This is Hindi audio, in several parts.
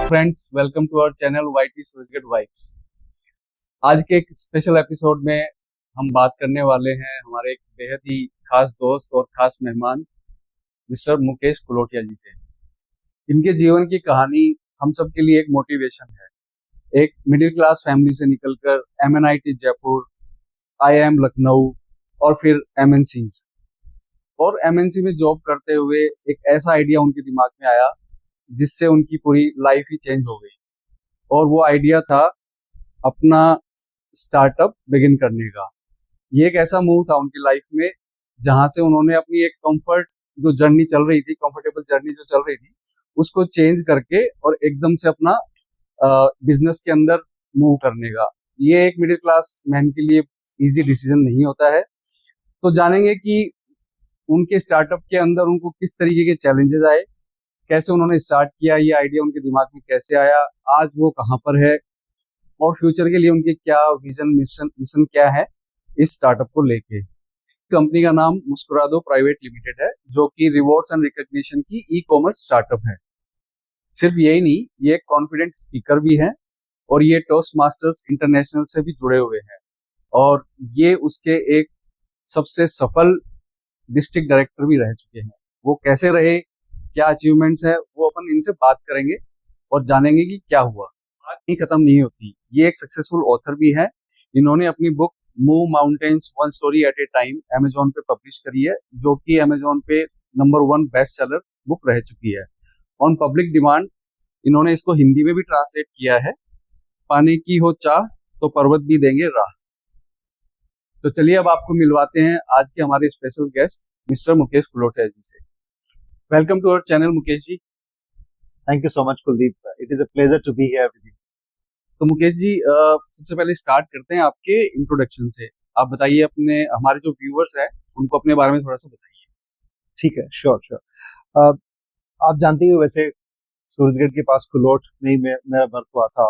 Friends, welcome to our channel YT Surajgarh vibes. आज के एक स्पेशल एपिसोड में हम बात करने वाले हैं हमारे एक बेहद ही खास दोस्त और खास मेहमान मिस्टर मुकेश कुलोटिया जी से। इनके जीवन की कहानी हम सब के लिए एक मोटिवेशन है। एक मिडिल क्लास फैमिली से निकलकर MNIT जयपुर, IIM लखनऊ और फिर MNCs और MNC में जॉब करते हुए एक ऐसा आइडिया उनके दिमाग में आया जिससे उनकी पूरी लाइफ ही चेंज हो गई। और वो आइडिया था अपना स्टार्टअप बिगिन करने का। ये एक ऐसा मूव था उनकी लाइफ में जहां से उन्होंने अपनी एक कंफर्ट जो जर्नी चल रही थी, कंफर्टेबल जर्नी जो चल रही थी, उसको चेंज करके और एकदम से अपना बिजनेस के अंदर मूव करने का। ये एक मिडिल क्लास मैन के लिए इजी डिसीजन नहीं होता है। तो जानेंगे कि उनके स्टार्टअप के अंदर उनको किस तरीके के चैलेंजेस आए, कैसे उन्होंने स्टार्ट किया, ये आइडिया उनके दिमाग में कैसे आया, आज वो कहाँ पर है और फ्यूचर के लिए उनके क्या विजन मिशन क्या है इस स्टार्टअप को लेके। कंपनी का नाम मुस्कुरा दो प्राइवेट लिमिटेड है, जो कि रिवॉर्ड्स एंड रिकॉग्निशन की ई-कॉमर्स स्टार्टअप है। सिर्फ यही नहीं, ये एक कॉन्फिडेंट स्पीकर भी है और ये टोस्ट मास्टर्स इंटरनेशनल से भी जुड़े हुए हैं और ये उसके एक सबसे सफल डिस्ट्रिक्ट डायरेक्टर भी रह चुके हैं। वो कैसे रहे, क्या अचीवमेंट्स है, वो अपन इनसे बात करेंगे और जानेंगे कि क्या हुआ। बात नहीं खत्म नहीं होती। ये एक सक्सेसफुल ऑथर भी है। इन्होंने अपनी book move mountains one story at A time Amazon पे पब्लिश करी है, जो कि अमेजोन पे नंबर 1 बेस्ट सेलर बुक रह चुकी है। ऑन पब्लिक डिमांड इन्होंने इसको हिंदी में भी ट्रांसलेट किया है। पाने की हो चाह तो पर्वत भी देंगे राह। तो चलिए अब आपको मिलवाते हैं आज के हमारे special guest mister Mukesh Kulotiya ji से। Welcome to our channel Mukesh ji. Thank you so much Kuldeep, it is a pleasure to be here with you. तो मुकेश जी, सबसे पहले स्टार्ट करते हैं आपके इंट्रोडक्शन से। आप बताइए, अपने हमारे जो व्यूअर्स हैं उनको अपने बारे में थोड़ा सा बताइए। ठीक है, श्योर श्योर। आप जानते ही हो, वैसे सूरजगढ़ के पास कुलोट में ही मेरा बर्थ हुआ था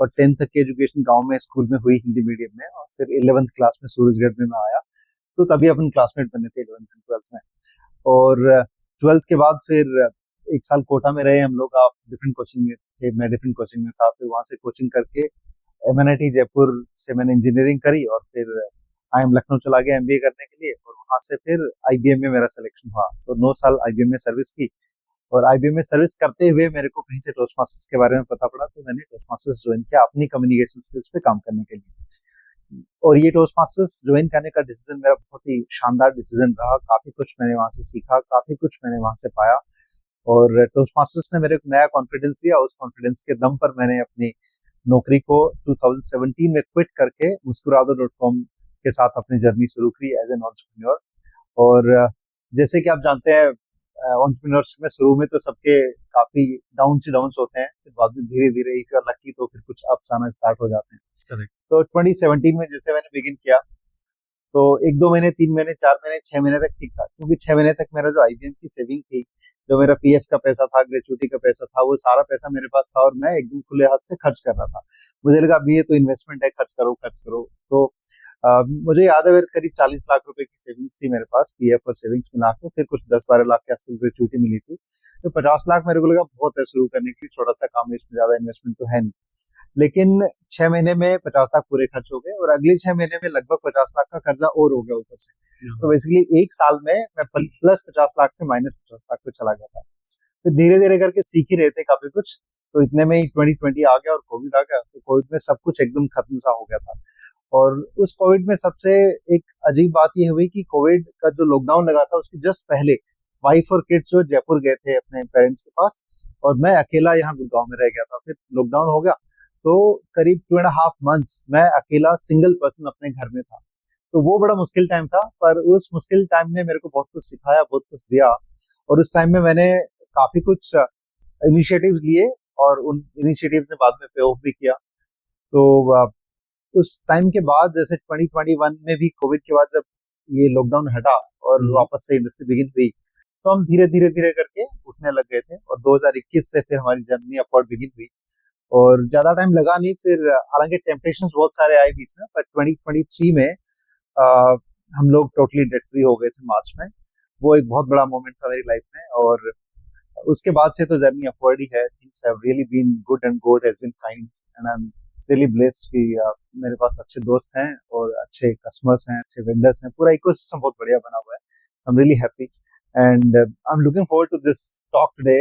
और 10th तक की एजुकेशन गांव में स्कूल में हुई हिंदी मीडियम में, और फिर 11th क्लास में सूरजगढ़ में मैं आया। तो तभी अपन क्लासमेट बने थे 11th एंड 12th में। और 12th के बाद फिर एक साल कोटा में रहे हम लोग। आप डिफरेंट कोचिंग में थे, मैं डिफरेंट कोचिंग में था। फिर वहां से कोचिंग करके MNIT जयपुर से मैंने इंजीनियरिंग करी और फिर IIM लखनऊ चला गया MBA करने के लिए, और वहां से फिर IBM में मेरा सिलेक्शन हुआ। तो 9 साल IBM में सर्विस की, और IBM में सर्विस करते हुए मेरे को कहीं से टोस्ट मास्टर्स के बारे में पता पड़ा, तो मैंने टोस्ट मास्टर्स ज्वाइन किया अपनी कम्युनिकेशन स्किल्स पे काम करने के लिए। और ये टोस्ट मास्टर्स ज्वाइन करने का डिसीजन मेरा बहुत ही शानदार डिसीजन रहा। काफी कुछ मैंने वहां से सीखा, काफी कुछ मैंने वहां से पाया, और टोस्ट मास्टर्स ने मेरे को नया कॉन्फिडेंस दिया। उस कॉन्फिडेंस के दम पर मैंने अपनी नौकरी को 2017 में क्विट करके muskurado.com के साथ अपनी जर्नी शुरू की एज एन एंटरप्रेन्योर। और जैसे कि आप जानते हैं, एंटरप्रेन्योरशिप में शुरू में तो सबके काफी डाउन्स ही डाउन्स होते हैं, फिर बाद में धीरे धीरे इफ यू आर लकी तो फिर कुछ अप्स आना स्टार्ट हो जाते हैं। तो 2017 में जैसे मैंने बिगिन किया, तो 1-2 महीने, 3 महीने, 4 महीने, 6 महीने तक ठीक था, क्योंकि 6 महीने तक मेरा जो IBM की सेविंग थी, जो मेरा PF का पैसा था, ग्रेचुइटी का पैसा था, वो सारा पैसा मेरे पास था और मैं एकदम खुले हाथ से खर्च कर रहा था। मुझे लगा अभी ये तो इन्वेस्टमेंट है, खर्च करो खर्च करो। तो मुझे याद है, मेरे करीब 40 लाख रुपए की सेविंग्स थी मेरे पास, PF और सेविंग्स मिला के। फिर कुछ 10-12 लाख के आसपास ग्रेचुइटी मिली थी। तो 50 लाख मेरे को लगा बहुत है शुरू करने के लिए, छोटा सा काम है, इसमें ज्यादा इन्वेस्टमेंट तो है नहीं। लेकिन 6 महीने में 50 लाख पूरे खर्च हो गए, और अगले 6 महीने में लगभग 50 लाख का कर्जा और हो गया ऊपर से। तो बेसिकली एक साल में मैं प्लस 50 लाख से माइनस 50 लाख पे चला गया था। तो धीरे धीरे करके सीख ही रहे थे काफी कुछ। तो इतने में ही 2020 आ गया और कोविड आ गया। तो कोविड में सब कुछ एकदम खत्म सा हो गया था। और उस कोविड में सबसे एक अजीब बात यह हुई कि कोविड का जो लॉकडाउन लगा था, उसके जस्ट पहले वाइफ और किड्स जो जयपुर गए थे अपने पेरेंट्स के पास, और मैं अकेला यहाँ गुड़गांव में रह गया था। फिर लॉकडाउन हो गया, तो करीब 2.5 months मैं अकेला सिंगल पर्सन अपने घर में था। तो वो बड़ा मुश्किल टाइम था, पर उस मुश्किल टाइम ने मेरे को बहुत कुछ सिखाया, बहुत कुछ दिया। और उस टाइम में मैंने काफी कुछ इनिशिएटिव लिए, और उन इनिशिएटिव ने बाद में पे ऑफ भी किया। तो उस टाइम के बाद, जैसे 2021 में भी कोविड के बाद जब ये लॉकडाउन हटा और वापस से इंडस्ट्री बिगिन हुई, तो हम धीरे धीरे धीरे करके उठने लग गए थे। और 2021 से फिर हमारी जर्नी अपवर्ड बिगिन हुई, और ज्यादा टाइम लगा नहीं। फिर हालांकि टेम्पटेशंस बहुत सारे आए बीच में, पर 2023 में हम लोग टोटली डेट फ्री हो गए थे मार्च में। वो एक बहुत बड़ा मोमेंट था मेरी लाइफ में। और उसके बाद से तो जर्नी अपवर्ड ही है. Things have really been good and God has been kind and I am really blessed कि मेरे पास अच्छे दोस्त हैं और अच्छे कस्टमर्स हैं, अच्छे वेंडर्स हैं, पूरा इकोसिस्टम बहुत बढ़िया बना हुआ है. I am really happy and I am looking forward to this talk today.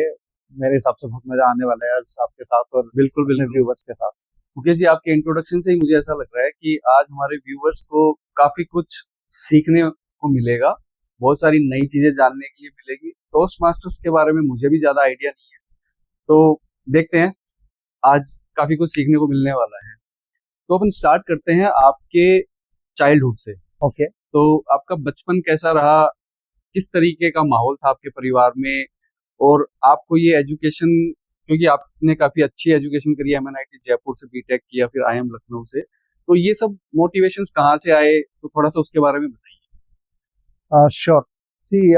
मेरे हिसाब से बहुत मजा आने वाला है आज आपके साथ और बिल्कुल अपने बिल्कुल व्यूवर्स के साथ. मुकेश जी, आपके इंट्रोडक्शन से ही मुझे ऐसा लग रहा है कि आज हमारे व्यूअर्स को काफी कुछ सीखने को मिलेगा, बहुत सारी नई चीजें जानने के लिए मिलेगी. टोस्ट मास्टर्स के बारे में मुझे भी ज्यादा आइडिया नहीं है, तो देखते हैं, आज काफी कुछ सीखने को मिलने वाला है. तो अपन स्टार्ट करते हैं आपके चाइल्डहुड से. ओके. तो आपका बचपन कैसा रहा, किस तरीके का माहौल था आपके परिवार में, और आपको ये एजुकेशन, क्योंकि आपने काफी अच्छी एजुकेशन करी, एमएनआईटी जयपुर से बीटेक किया, फिर आईएम लखनऊ से, तो ये सब मोटिवेशंस कहाँ से आए, तो थोड़ा सा उसके बारे में बताइए. श्योर. सी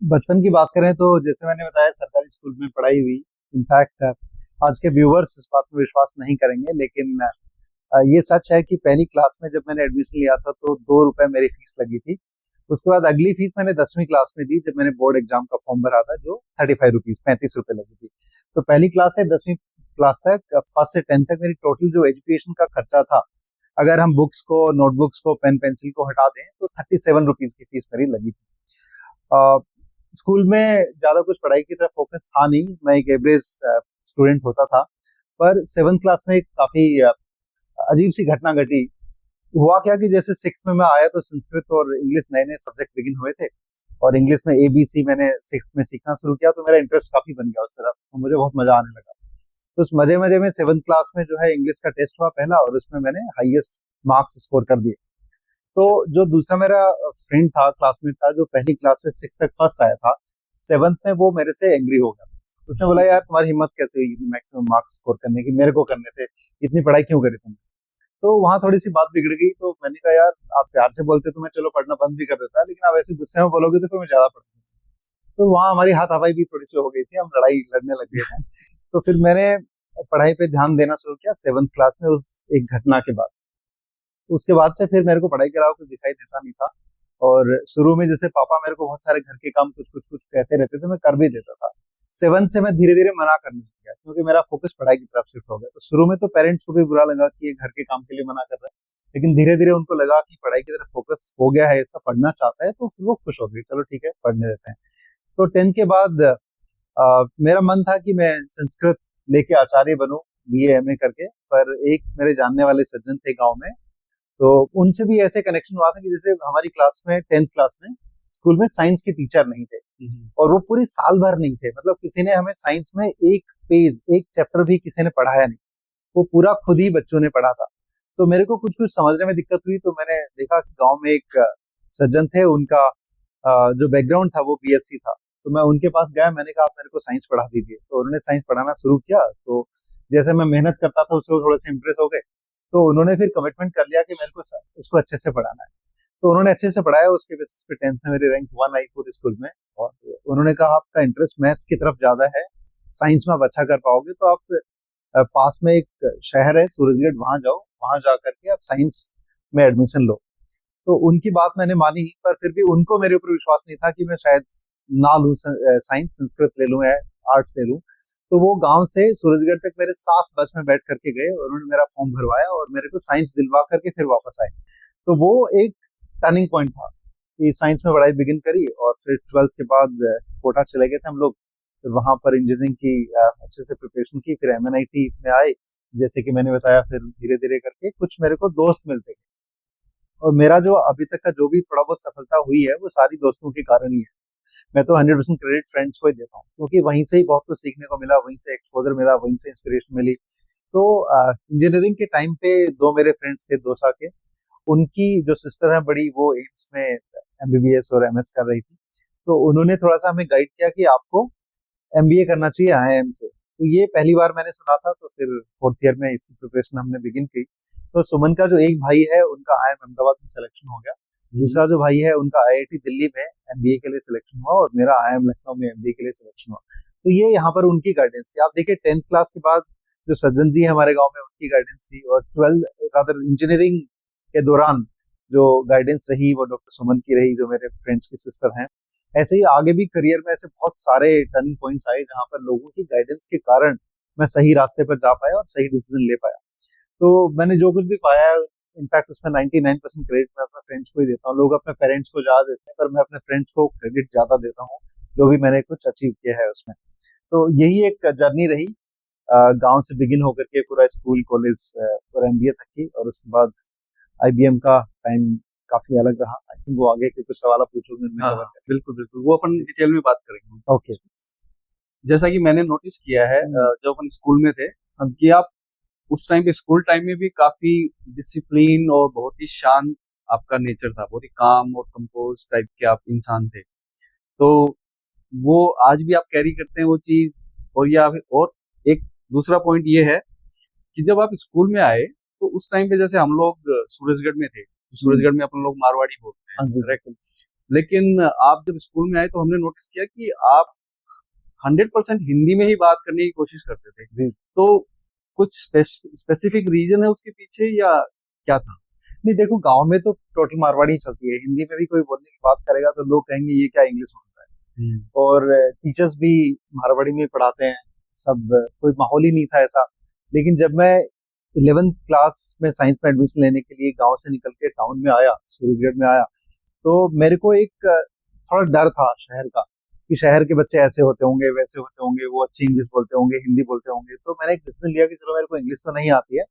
बचपन की बात करें तो जैसे मैंने बताया सरकारी स्कूल में पढ़ाई हुई. इनफैक्ट आज के व्यूवर्स इस बात में विश्वास नहीं करेंगे, लेकिन ये सच है कि पहली क्लास में जब मैंने एडमिशन लिया था तो 2 रुपए मेरी फीस लगी थी. उसके बाद अगली फीस मैंने 10वीं क्लास में दी जब मैंने बोर्ड एग्जाम का फॉर्म भरा था, जो 35 रुपीज 35 रुपए लगी थी. तो पहली क्लास से 10वीं क्लास तक, फर्स्ट से 10th तक मेरी टोटल जो एजुकेशन का खर्चा था, अगर हम बुक्स को, नोटबुक्स को, पेन पेंसिल को हटा दें तो 37 रुपीज की फीस मेरी लगी थी. स्कूल में ज्यादा कुछ पढ़ाई की तरफ फोकस था नहीं, मैं एक एवरेज स्टूडेंट होता था. पर 7th क्लास में एक काफी अजीब सी घटना घटी. हुआ क्या कि जैसे 6th में मैं आया तो संस्कृत और इंग्लिश नए नए सब्जेक्ट बिगिन हुए थे और इंग्लिश में ABC मैंने 6th में सीखना शुरू किया, तो मेरा इंटरेस्ट काफी बन गया उस तरफ और मुझे बहुत मजा आने लगा. तो उस मजे मजे में 7th क्लास में जो है इंग्लिश का टेस्ट हुआ पहला, और उसमें मैंने हाईएस्ट मार्क्स स्कोर कर दिए. तो जो दूसरा मेरा फ्रेंड था, क्लासमेट था, जो पहली क्लास से 6th तक फर्स्ट आया था, 7th में वो मेरे से एंग्री हो गया. उसने बोला, यार तुम्हारी हिम्मत कैसे हुई मैक्सिमम मार्क्स स्कोर करने की, मेरे को करने थे, इतनी पढ़ाई क्यों करी तुमने. तो वहां थोड़ी सी बात बिगड़ गई. तो मैंने कहा, यार आप प्यार से बोलते तो मैं चलो पढ़ना बंद भी कर देता, लेकिन आप ऐसे गुस्से में बोलोगे तो फिर मैं ज्यादा पढ़ूंगा. तो वहां हमारी हाथापाई भी थोड़ी सी हो गई थी, हम लड़ाई लड़ने लग गए थे. तो फिर मैंने पढ़ाई पे ध्यान देना शुरू किया 7th क्लास में, उस एक घटना के बाद. उसके बाद से फिर मेरे को पढ़ाई के अलावा कुछ दिखाई देता नहीं था. और शुरू में जैसे पापा मेरे को बहुत सारे घर के काम कुछ कुछ कुछ कहते रहते थे, मैं कर भी देता था. 7th से मैं धीरे धीरे मना करने लग गया क्योंकि मेरा फोकस पढ़ाई की तरफ शिफ्ट हो गया. तो शुरू में तो पेरेंट्स को भी बुरा लगा कि ये घर के काम के लिए मना कर रहा है, लेकिन धीरे धीरे उनको लगा कि पढ़ाई की तरफ फोकस हो गया है, इसका पढ़ना चाहता है, तो फिर वो खुश हो गए, चलो ठीक है पढ़ने देते हैं. तो 10th के बाद मेरा मन था कि मैं संस्कृत लेके आचार्य बनूं, BA MA करके. पर एक मेरे जानने वाले सज्जन थे गांव में, तो उनसे भी ऐसे कनेक्शन हुआ था कि जैसे हमारी क्लास में 10th क्लास में स्कूल में साइंस के टीचर नहीं थे, और वो पूरी साल भर नहीं थे. मतलब किसी ने हमें साइंस में एक पेज, एक चैप्टर भी किसी ने पढ़ाया नहीं, वो पूरा खुद ही बच्चों ने पढ़ा था. तो मेरे को कुछ कुछ समझने में दिक्कत हुई. तो मैंने देखा कि गांव में एक सज्जन थे, उनका जो बैकग्राउंड था वो BSc था. तो मैं उनके पास गया, मैंने कहा आप मेरे को साइंस पढ़ा दीजिए. तो उन्होंने साइंस पढ़ाना शुरू किया. तो जैसे मैं मेहनत करता था उससे वो थोड़े से इम्प्रेस हो गए. तो उन्होंने फिर कमिटमेंट कर लिया कि मेरे को इसको अच्छे से पढ़ाना है. तो उन्होंने अच्छे से पढ़ाया. उसके बेसिस पे 10th में मेरी रैंक 1 आई पूरे स्कूल में. और उन्होंने कहा आपका इंटरेस्ट मैथ्स की तरफ ज्यादा है, साइंस में आप अच्छा कर पाओगे, तो आप पास में एक शहर है सूरजगढ़, वहां जाओ, वहां जा करके आप साइंस में एडमिशन लो. तो उनकी बात मैंने मानी, पर फिर भी उनको मेरे ऊपर विश्वास नहीं था कि मैं शायद ना लूं साइंस, संस्कृत ले लूं या आर्ट्स ले लूं. तो वो गांव से सूरजगढ़ तक मेरे साथ बस में बैठ करके गए और उन्होंने मेरा फॉर्म भरवाया और मेरे को साइंस दिलवा करके फिर वापस आए. तो वो एक टर्निंग पॉइंट था कि साइंस में पढ़ाई बिगिन करी. और फिर 12th के बाद कोटा चले गए थे हम लोग. फिर वहां पर इंजीनियरिंग की अच्छे से प्रिपरेशन की. फिर MNIT में आए, जैसे कि मैंने बताया. फिर धीरे धीरे करके कुछ मेरे को दोस्त मिलते गए, और मेरा जो अभी तक का जो भी थोड़ा बहुत सफलता हुई है वो सारी दोस्तों के कारण ही है. मैं तो 100% क्रेडिट फ्रेंड्स को ही देता हूँ, क्योंकि वहीं से ही बहुत कुछ सीखने को मिला, वहीं से एक्सपोजर मिला, वहीं से इंस्पिरेशन मिली. तो इंजीनियरिंग के टाइम पे 2 मेरे फ्रेंड्स थे दोसा के. उनकी जो सिस्टर है बड़ी, वो एम्स में MBBS और MS कर रही थी. तो उन्होंने थोड़ा सा हमें गाइड किया कि आपको MBA करना चाहिए IIM से. तो ये पहली बार मैंने सुना था. तो फिर 4th ईयर में इसकी प्रिपरेशन हमने बिगिन की. तो सुमन का जो एक भाई है उनका IIM अहमदाबाद में सिलेक्शन हो गया. दूसरा जो भाई है उनका IIT दिल्ली में MBA के लिए सिलेक्शन हुआ, और मेरा IIM लखनऊ में MBA के लिए सिलेक्शन हुआ. तो ये यहाँ पर उनकी गाइडेंस थी. आप देखिए 10th क्लास के बाद जो सज्जन जी है हमारे गांव में, उनकी गाइडेंस थी. और 12 रादर इंजीनियरिंग के दौरान जो गाइडेंस रही वो डॉक्टर सुमन की रही, जो मेरे फ्रेंड्स की सिस्टर हैं. ऐसे ही आगे भी करियर में ऐसे बहुत सारे टर्निंग पॉइंट्स आए जहाँ पर लोगों की गाइडेंस के कारण मैं सही रास्ते पर जा पाया और सही डिसीजन ले पाया। तो मैंने जो कुछ भी पाया, इनफैक्ट उसमें 99% क्रेडिट मैं अपने फ्रेंड्स को ही देता हूँ। लोग अपने पेरेंट्स को ज्यादा देते हैं, पर मैं अपने फ्रेंड्स को क्रेडिट ज्यादा देता हूँ जो भी मैंने कुछ अचीव किया है उसमें। तो यही एक जर्नी रही, गांव से बिगिन होकर के पूरा स्कूल कॉलेज और एमबीए तक की, और उसके बाद आईबीएम का टाइम काफी अलग रहा। आई थिंक वो आगे के कुछ सवाल आप पूछोगे उनमें कवर करें। बिल्कुल बिल्कुल, वो अपन डिटेल में बात करेंगे। ओके। जैसा कि मैंने नोटिस किया है जब अपन स्कूल में थे, कि आप उस टाइम पे स्कूल टाइम में भी काफी डिसिप्लिन और बहुत ही शांत आपका नेचर था, बहुत ही काम और कंपोज टाइप के आप इंसान थे। तो वो आज भी आप कैरी करते हैं वो चीज। और या और एक दूसरा पॉइंट ये है कि जब आप स्कूल में आए तो उस टाइम पे जैसे हम लोग सूरजगढ़ में थे, सूरजगढ़ में अपन लोग मारवाड़ी बोलते हैं, करेक्ट। लेकिन आप जब स्कूल में आए तो हमने नोटिस किया कि आप 100% हिंदी में ही बात करने की कोशिश करते थे जी। तो कुछ स्पेसिफिक रीजन है उसके पीछे या क्या था? नहीं, देखो गांव में तो टोटल मारवाड़ी चलती है, हिंदी में भी कोई बोलने की बात करेगा तो लोग कहेंगे ये क्या इंग्लिश में होता है। और टीचर्स भी मारवाड़ी में पढ़ाते हैं, सब कोई माहौल ही नहीं था ऐसा। लेकिन जब मैं 11th क्लास में साइंस में एडमिशन लेने के लिए गांव से निकल के टाउन में आया, सूरजगढ़ में आया, तो मेरे को एक थोड़ा डर था शहर का, कि शहर के बच्चे ऐसे होते होंगे, वैसे होते होंगे, वो अच्छी इंग्लिश बोलते होंगे, हिंदी बोलते होंगे। तो मैंने एक डिसीजन लिया कि चलो मेरे को इंग्लिश तो नहीं आती है,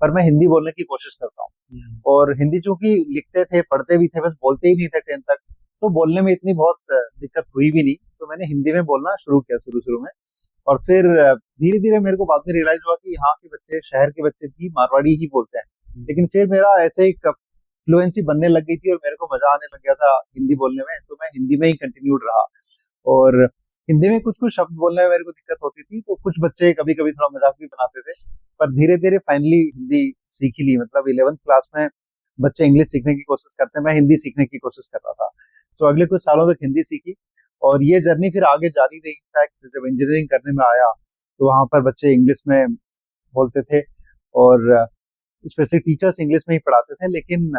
पर मैं हिंदी बोलने की कोशिश करता हूँ। और हिंदी चूंकि लिखते थे, पढ़ते भी थे, बस बोलते ही नहीं थे 10th तक, तो बोलने में इतनी बहुत दिक्कत हुई भी नहीं। तो मैंने हिंदी में बोलना शुरू किया शुरू में। और फिर धीरे धीरे मेरे को बाद में रियलाइज हुआ कि यहाँ के बच्चे, शहर के बच्चे भी मारवाड़ी ही बोलते हैं। लेकिन फिर मेरा ऐसे एक फ्लुएंसी बनने लग गई थी और मेरे को मजा आने लग गया था हिंदी बोलने में, तो मैं हिंदी में ही कंटिन्यूड रहा। और हिंदी में कुछ कुछ शब्द बोलने में मेरे को दिक्कत होती थी, तो कुछ बच्चे कभी कभी थोड़ा मजाक भी बनाते थे, पर धीरे धीरे फाइनली हिंदी सीख ही ली। मतलब 11th क्लास में बच्चे इंग्लिश सीखने की कोशिश करते हैं, मैं हिंदी सीखने की कोशिश कर रहा था। तो अगले कुछ सालों तक हिंदी सीखी और ये जर्नी फिर आगे जारी रही। इनफैक्ट जब इंजीनियरिंग करने में आया तो वहां पर बच्चे इंग्लिश में बोलते थे और स्पेशली टीचर्स इंग्लिश में ही पढ़ाते थे। लेकिन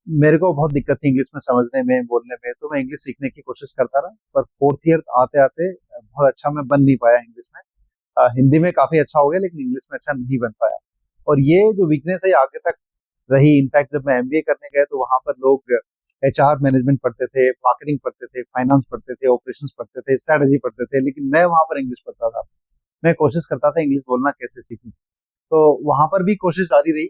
मेरे को बहुत दिक्कत थी इंग्लिश में समझने में, बोलने में, तो मैं इंग्लिश सीखने की कोशिश करता रहा। पर 4th ईयर आते आते बहुत अच्छा मैं बन नहीं पाया इंग्लिश में। हिंदी में काफी अच्छा हो गया लेकिन इंग्लिश में अच्छा नहीं बन पाया। और ये जो वीकनेस है आगे तक रही। इनफैक्ट जब मैं एमबीए करने गया तो वहां पर लोग एचआर मैनेजमेंट पढ़ते थे, मार्केटिंग पढ़ते थे, फाइनेंस पढ़ते थे, ऑपरेशंस पढ़ते थे, स्ट्रेटेजी पढ़ते थे, लेकिन मैं वहां पर इंग्लिश पढ़ता था। मैं कोशिश करता था इंग्लिश बोलना कैसे सीखूं, तो वहां पर भी कोशिश जारी रही।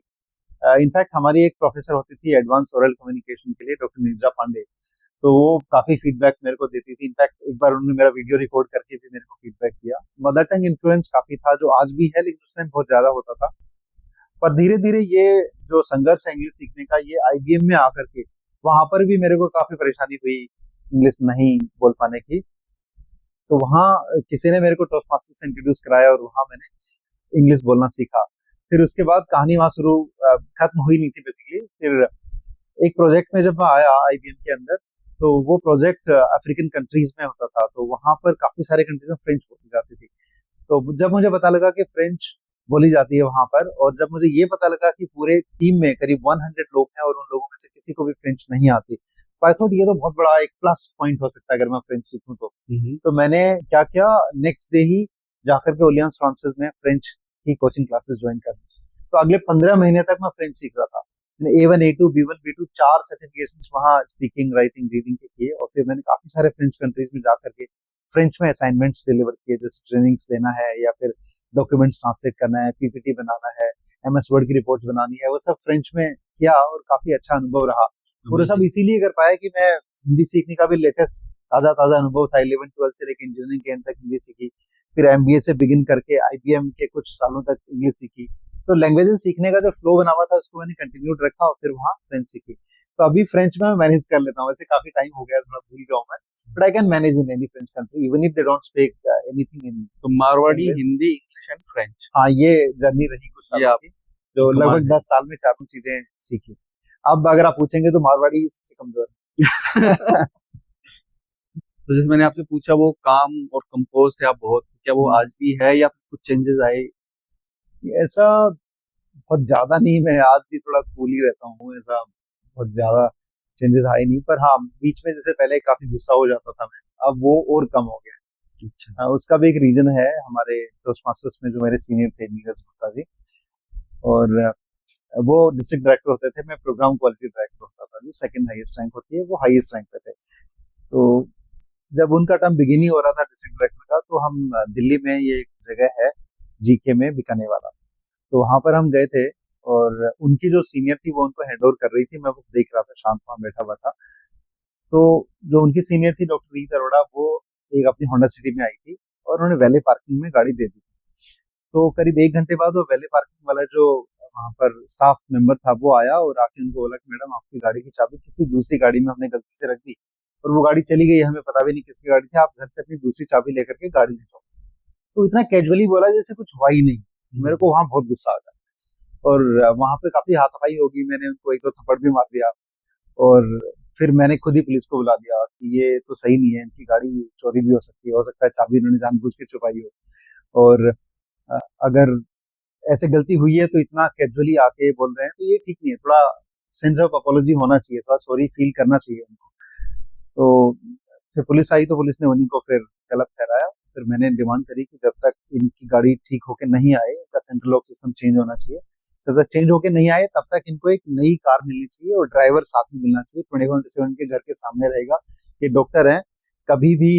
इनफैक्ट हमारी एक प्रोफेसर होती थी एडवांस ओरल कम्युनिकेशन के लिए, डॉक्टर नीरजा पांडे, तो वो काफी फीडबैक मेरे को देती थी। इनफैक्ट एक बार उन्होंने मेरा वीडियो रिकॉर्ड करके भी मेरे को फीडबैक दिया। मदर टंग इन्फ्लुएंस काफी था, जो आज भी है लेकिन उस टाइम बहुत ज्यादा होता था। पर धीरे धीरे ये जो संघर्ष है इंग्लिश सीखने का, ये आईबीएम में आकर के वहां पर भी मेरे को काफी परेशानी हुई इंग्लिश नहीं बोल पाने की। तो वहां किसी ने मेरे को टॉस्ट मास्टर से इंट्रोड्यूस कराया और वहां मैंने इंग्लिश बोलना सीखा। फिर उसके बाद कहानी वहां शुरू खत्म हुई नहीं थी बेसिकली। फिर एक प्रोजेक्ट में जब मैं आया आईबीएम के अंदर, तो वो प्रोजेक्ट अफ्रीकन कंट्रीज में होता था, तो वहां पर काफी सारे कंट्रीज में फ्रेंच बोली जाती थी। तो जब मुझे पता लगा कि फ्रेंच बोली जाती है वहां पर, और जब मुझे ये पता लगा कि पूरे टीम में करीब 100 लोग हैं और उन लोगों में से किसी को भी फ्रेंच नहीं आती, तो आई थॉट ये तो बहुत बड़ा एक प्लस पॉइंट हो सकता है अगर मैं फ्रेंच सीखूं तो मैंने क्या किया, नेक्स्ट डे ही जाकर के ओलियंस फ्रांसिस में फ्रेंच की कोचिंग क्लासेस ज्वाइन कर। तो अगले 15 महीने तक मैं फ्रेंच सीख रहा था। मैंने A1, A2, B1, B2 4 certifications वहाँ स्पीकिंग, राइटिंग, रीडिंग के किए। और फिर मैंने काफी सारे फ्रेंच कंट्रीज में जाकर के फ्रेंच में असाइनमेंट्स डिलीवर किए, जैसे ट्रेनिंग्स देना है या फिर डॉक्यूमेंट्स ट्रांसलेट करना है, पीपीटी बनाना है, MS वर्ड की रिपोर्ट बनानी है, वो सब फ्रेंच में किया और काफी अच्छा अनुभव रहा। और सब इसीलिए कर पाया कि मैं हिंदी सीखने का भी लेटेस्ट ताजा ताजा अनुभव था। 11th 12th से लेकर इंजीनियरिंग के एंड तक हिंदी सीखी, फिर MBA से बिगिन करके आईबीएम के कुछ सालों तक इंग्लिश सीखी। तो लैंग्वेजेस सीखने का जो फ्लो बना हुआ था उसको मैंने कंटिन्यूड रखा और फिर वहाँ फ्रेंच सीखी। तो अभी फ्रेंच में मैं मैनेज कर लेता हूँ। वैसे काफी टाइम हो गया, थोड़ा भूल गया हूँ मैं, but I can manage in any French country even if they don't speak anything in. तो Marwari, Hindi, English and French, हाँ ये जर्नी रही कुछ सालों की, जो लगभग 10 साल में चारों चीजें सीखी। अब अगर आप पूछेंगे तो मारवाड़ी सबसे कमजोर है। तो जैसे मैंने आपसे पूछा वो काम और कंपोज से आप बहुत, क्या वो आज भी है या कुछ चेंजेस आए? ऐसा बहुत ज्यादा नहीं, मैं आज भी थोड़ा कूल ही रहता हूँ, ऐसा बहुत ज्यादा चेंजेस आए नहीं। पर हाँ, बीच में जैसे पहले काफी गुस्सा हो जाता था मैं, अब वो और कम हो गया। अच्छा। उसका भी एक रीजन है, हमारे टोस्ट मास्टर्स में जो मेरे सीनियर थे नीरज गुप्ता जी, और वो डिस्ट्रिक्ट डायरेक्टर होते थे, मैं प्रोग्राम क्वालिटी डायरेक्टर होता था, जो सेकंड हाईएस्ट रैंक होती है, वो हाईएस्ट रैंक पे थे। तो जब उनका टर्म बिगिन ही हो रहा था डिस्ट्रिक्ट डायरेक्टर का, तो हम दिल्ली में ये एक जगह है जीके में बिकाने वाला, तो वहां पर हम गए थे, और उनकी जो सीनियर थी वो उनको हैंड ओवर कर रही थी, मैं बस देख रहा था शांत वहां बैठा बैठा। तो जो उनकी सीनियर थी डॉक्टर रीत अरोड़ा, वो एक अपनी होंडा सिटी में आई थी, और उन्होंने वैले पार्किंग में गाड़ी दे दी। तो करीब 1 घंटे बाद वो वैले पार्किंग वाला जो वहां पर स्टाफ मेंबर था वो आया, और आके उनको बोला कि मैडम आपकी गाड़ी की चाबी किसी दूसरी गाड़ी में हमने गलती से रख दी, और वो गाड़ी चली गई, हमें पता भी नहीं किसकी गाड़ी थी, आप घर से अपनी दूसरी चाबी लेकर के गाड़ी ले जाओ। तो इतना कैजुअली बोला जैसे कुछ हुआ ही नहीं। मेरे को वहां बहुत गुस्सा आ गया, और वहां पे काफी हाथापाई होगी, मैंने उनको एक दो थप्पड़ भी मार दिया, और फिर मैंने खुद ही पुलिस को बुला दिया कि ये तो सही नहीं है, इनकी गाड़ी चोरी भी हो सकता है चाबी इन्होंने जानबूझ के छुपाई हो, और अगर ऐसे गलती हुई है तो इतना कैजुअली आके बोल रहे हैं तो ये ठीक नहीं है, थोड़ा सेंस ऑफ अपोलॉजी होना चाहिए, थोड़ा सॉरी फील करना चाहिए उनको। तो फिर पुलिस आई, तो पुलिस ने उन्हीं को फिर गलत ठहराया। फिर मैंने डिमांड करी कि जब तक इनकी गाड़ी ठीक होके नहीं आए, इनका सेंट्रल लॉक सिस्टम चेंज होना चाहिए, जब तक चेंज होके नहीं आए तब तक इनको एक नई कार मिलनी चाहिए, और ड्राइवर साथ में मिलना चाहिए, 24/7 के घर के सामने रहेगा। ये डॉक्टर है, कभी भी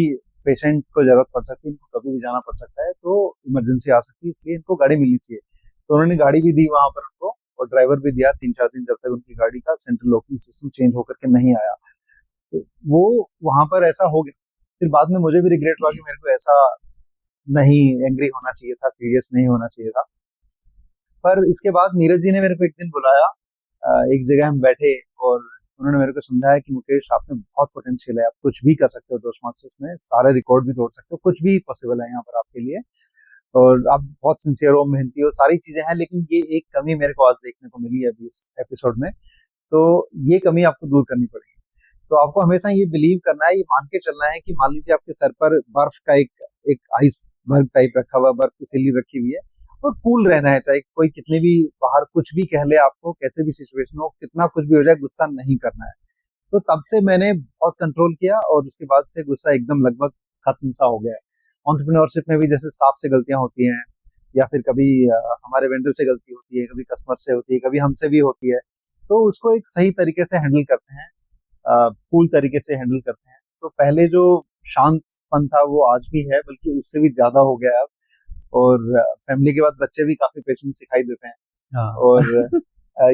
पेशेंट को जरूरत पड़ सकती है, इनको कभी भी जाना पड़ सकता है, तो इमरजेंसी आ सकती है, इसलिए इनको गाड़ी मिलनी चाहिए। तो उन्होंने गाड़ी भी दी वहां पर उनको, और ड्राइवर भी दिया 3-4 दिन, जब तक उनकी गाड़ी का सेंट्रल लॉकिंग सिस्टम चेंज होकर के नहीं आया। तो वो वहां पर ऐसा हो गया। फिर बाद में मुझे भी रिग्रेट हुआ कि मेरे को ऐसा नहीं एंग्री होना चाहिए था, सीरियस नहीं होना चाहिए था। पर इसके बाद नीरज जी ने मेरे को एक दिन बुलाया, एक जगह हम बैठे, और उन्होंने मेरे को समझाया कि मुकेश आप में बहुत पोटेंशियल है, आप कुछ भी कर सकते हो टोस्ट मास्टर्स में, सारे रिकॉर्ड भी तोड़ सकते हो, कुछ भी पॉसिबल है यहाँ पर आपके लिए, और आप बहुत सिंसियर हो, मेहनती हो, सारी चीजें हैं, लेकिन ये एक कमी मेरे को आज देखने को मिली है अभी इस एपिसोड में, तो ये कमी आपको दूर करनी पड़ेगी। तो आपको हमेशा ये बिलीव करना है, ये मान के चलना है कि मान लीजिए आपके सर पर बर्फ का एक आइस बर्ग टाइप रखा हुआ, बर्फ की सिल्ली रखी हुई है, और कूल रहना है, चाहे कोई कितने भी बाहर कुछ भी कह ले आपको, कैसे भी सिचुएशन हो, कितना कुछ भी हो जाए, गुस्सा नहीं करना है। तो तब से मैंने बहुत कंट्रोल किया, और उसके बाद से गुस्सा एकदम लगभग खत्म सा हो गया है। एंटरप्रेन्योरशिप में भी जैसे स्टाफ से गलतियां होती हैं, या फिर कभी हमारे वेंडर से गलती होती है, कभी कस्टमर से होती है, कभी हमसे भी होती है, तो उसको एक सही तरीके से हैंडल करते हैं, कूल तरीके से हैंडल करते हैं। तो पहले जो शांतपन था वो आज भी है, बल्कि उससे भी ज्यादा हो गया है अब, और फैमिली के बाद बच्चे भी काफी पेशेंस सिखाई देते हैं, हाँ। और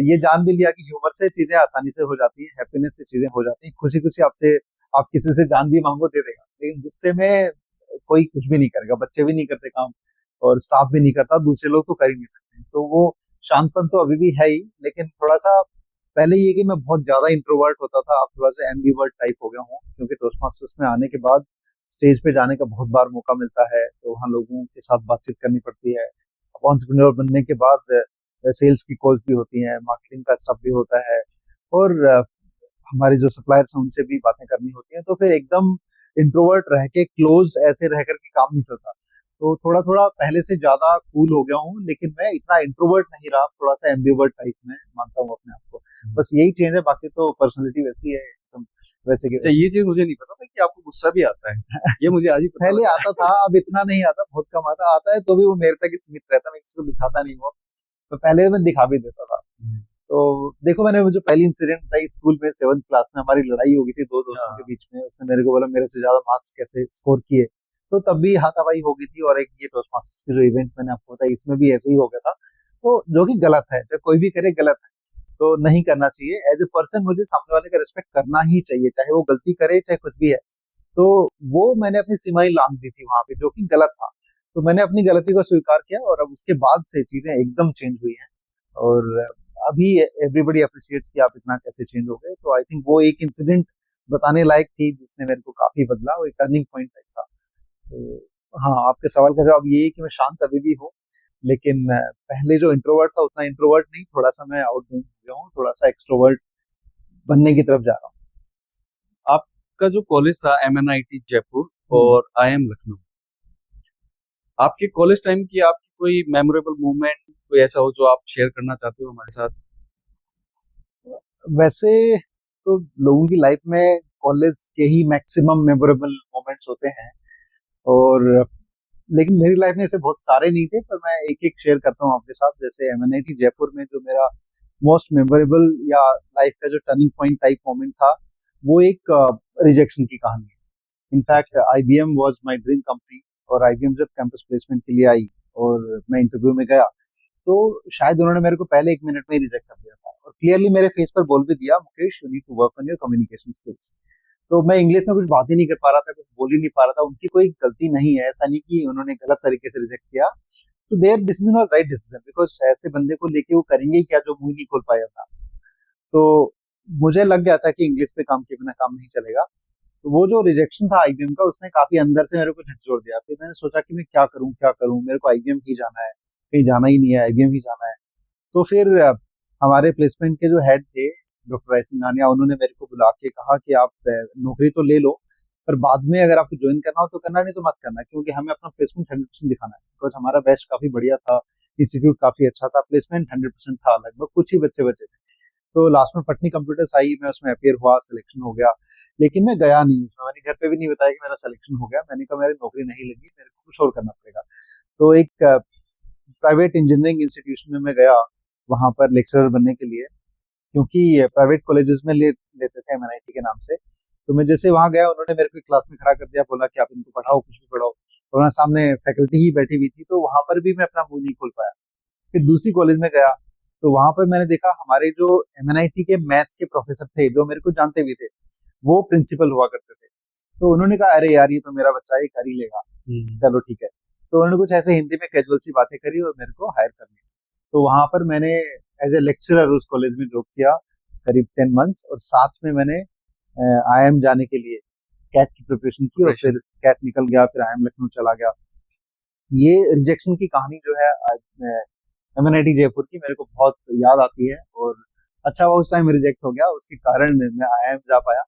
ये जान भी लिया कि ह्यूमर से चीजें आसानी से हो जाती है, हैप्पीनेस से चीजें हो जाती हैं, खुशी खुशी आपसे आप किसी से जान भी मांगो दे देगा, लेकिन गुस्से में कोई कुछ भी नहीं करेगा, बच्चे भी नहीं करते काम, और स्टाफ भी नहीं करता, दूसरे लोग तो कर ही नहीं सकते। तो वो शांतपन तो अभी भी है ही, लेकिन थोड़ा सा पहले ये कि मैं बहुत ज्यादा इंट्रोवर्ट होता था, अब थोड़ा सा एम्बीवर्ट टाइप हो गया हूँ, क्योंकि टोस्ट मास्टर्स में आने के बाद स्टेज पे जाने का बहुत बार मौका मिलता है, तो वहाँ लोगों के साथ बातचीत करनी पड़ती है। अब एंटरप्रेन्योर बनने के बाद सेल्स की कॉल्स भी होती हैं, मार्केटिंग का स्टफ भी होता है, और हमारे जो सप्लायर्स हैं उनसे भी बातें करनी होती हैं, तो फिर एकदम इंट्रोवर्ट रह के क्लोज ऐसे रह करके काम नहीं चलता। तो थोड़ा थोड़ा पहले से ज्यादा कूल हो गया हूँ, लेकिन मैं इतना इंट्रोवर्ट नहीं रहा, थोड़ा सा एम्बिवर्ट टाइप में मानता हूँ अपने आप को, बस यही चेंज है, बाकी तो पर्सनैलिटी वैसी है एकदम वैसे की अच्छा, वैसी। ये चीज मुझे नहीं पता था कि आपको गुस्सा भी आता है, ये मुझे आज ही पता पहले लगा। आता था, अब इतना नहीं आता, बहुत कम आता है, तो भी वो मेरे तक ही सीमित रहता, मैं किसी को दिखाता नहीं हूँ। तो पहले मैं दिखा भी देता था। तो देखो, मैंने वो जो पहली इंसिडेंट था स्कूल में 7th क्लास में, हमारी लड़ाई हो गई थी दो दोस्तों के बीच में, उसने मेरे को बोला मेरे से ज्यादा मार्क्स कैसे स्कोर किए, तो तब भी हाथापाई हो गई थी। और एक ये टोस्ट मास्टर्स के जो इवेंट मैंने आपको बताया, इसमें भी ऐसे ही हो गया था, तो जो कि गलत है, जो कोई भी करे गलत है, तो नहीं करना चाहिए। एज ए पर्सन मुझे सामने वाले का रिस्पेक्ट करना ही चाहिए, चाहे वो गलती करे चाहे कुछ भी है। तो वो मैंने अपनी सीमाएं लांघ दी थी वहां पे, जो कि गलत था। तो मैंने अपनी गलती को स्वीकार किया, और अब उसके बाद से चीजें एकदम चेंज हुई हैं, और अभी एवरीबॉडी अप्रिशिएट्स कि आप इतना कैसे चेंज हो गए। तो आई थिंक वो एक इंसिडेंट बताने लायक थी, जिसने मेरे को काफी बदला, वो एक टर्निंग पॉइंट टाइप था। तो हाँ, आपके सवाल का जवाब ये है कि मैं शांत अभी भी हूँ, लेकिन पहले जो इंट्रोवर्ट था उतना इंट्रोवर्ट नहीं, थोड़ा सा मैं आउटगोइंग हो गया हूँ, थोड़ा सा एक्सट्रोवर्ट बनने की तरफ जा रहा हूँ। आपका जो कॉलेज था MNIT जयपुर हम्म। और IIM लखनऊ, आपके कॉलेज टाइम की आपकी कोई मेमोरेबल मोमेंट कोई ऐसा हो जो आप शेयर करना चाहते हो हमारे साथ? वैसे तो लोगों की लाइफ में कॉलेज के ही मैक्सिमम मेमोरेबल मोमेंट्स होते हैं। और लेकिन मेरी लाइफ में ऐसे बहुत सारे नहीं थे, पर मैं एक एक शेयर करता हूँ आपके साथ। जैसे एमएनआईटी जयपुर में जो मेरा मोस्ट मेमोरेबल या लाइफ का जो टर्निंग पॉइंट टाइप मोमेंट था, वो एक रिजेक्शन की कहानी है। In fact IBM was my dream company, और आईबीएम जब कैंपस प्लेसमेंट के लिए आई और मैं इंटरव्यू में गया, तो शायद उन्होंने मेरे को पहले 1 मिनट में ही रिजेक्ट कर दिया था, और क्लियरली मेरे फेस पर बोल भी दिया, Mukesh you need to work on your communication skills. तो मैं इंग्लिश में कुछ बात ही नहीं कर पा रहा था, कुछ बोल ही नहीं पा रहा था। उनकी कोई गलती नहीं है, ऐसा नहीं कि उन्होंने गलत तरीके से रिजेक्ट किया। तो there decision was right decision, because ऐसे बंदे को लेके वो करेंगे ही क्या जो मुंह नहीं खोल पाया था। तो मुझे लग गया था कि इंग्लिश पे काम किए बिना काम नहीं चलेगा। तो वो जो रिजेक्शन था आईबीएम का, उसने काफी अंदर से मेरे को झकझोर दिया। फिर मैंने सोचा कि मैं क्या करूं, मेरे को आईबीएम ही जाना है, कहीं जाना ही नहीं है, आईबीएम ही जाना है। तो फिर हमारे प्लेसमेंट के जो हेड थे डॉक्टर राय सिंघानिया, उन्होंने मेरे को बुला के कहा कि आप नौकरी तो ले लो, पर बाद में अगर आपको ज्वाइन करना हो तो करना, नहीं तो मत करना, क्योंकि हमें अपना प्लेसमेंट 100% दिखाना है। बिकॉज हमारा बैच काफी बढ़िया था, इंस्टीट्यूट काफी अच्छा था, प्लेसमेंट 100% था, लगभग कुछ ही बच्चे बचे थे। तो लास्ट में पटनी कंप्यूटर्स आई, मैं उसमें अपियर हुआ, सिलेक्शन हो गया, लेकिन मैं गया नहीं उसमें। मैंने घर पे भी नहीं बताया कि मेरा सिलेक्शन हो गया। मैंने कहा मेरी नौकरी नहीं लगी, मेरे को कुछ और करना पड़ेगा। तो एक प्राइवेट इंजीनियरिंग इंस्टीट्यूशन में मैं गया, वहां पर लेक्चरर बनने के लिए, क्योंकि प्राइवेट कॉलेजेस में लेते थे एमएनआईटी के नाम से। तो मैं जैसे वहां गया, उन्होंने मेरे को क्लास में खड़ा कर दिया, बोला कि आप इनको पढ़ाओ, कुछ भी पढ़ाओ। और वहाँ सामने फैकल्टी ही बैठी हुई थी, तो वहां पर भी मैं अपना मुंह नहीं खोल पाया। फिर दूसरी कॉलेज में गया, तो वहां पर मैंने देखा हमारे जो एमएनआईटी के मैथ्स के प्रोफेसर थे, जो मेरे को जानते भी थे, वो प्रिंसिपल हुआ करते थे। तो उन्होंने कहा अरे यार, ये तो मेरा बच्चा ही कर ही लेगा, चलो ठीक है। तो उन्होंने कुछ ऐसे हिंदी में कैजुअल सी बातें करी और मेरे को हायर कर लिया। तो वहां पर मैंने एज ए लेक्चरर उस कॉलेज में जॉब किया करीब 10 मंथ्स, और साथ में मैंने आईएम जाने के लिए कैट की प्रिपरेशन की, और फिर कैट निकल गया, फिर आईएम लखनऊ चला गया। ये रिजेक्शन की कहानी जो है एमएनआईटी जयपुर की, मेरे को बहुत याद आती है। और अच्छा हुआ उस टाइम रिजेक्ट हो गया, उसके कारण मैं आईएम जा पाया।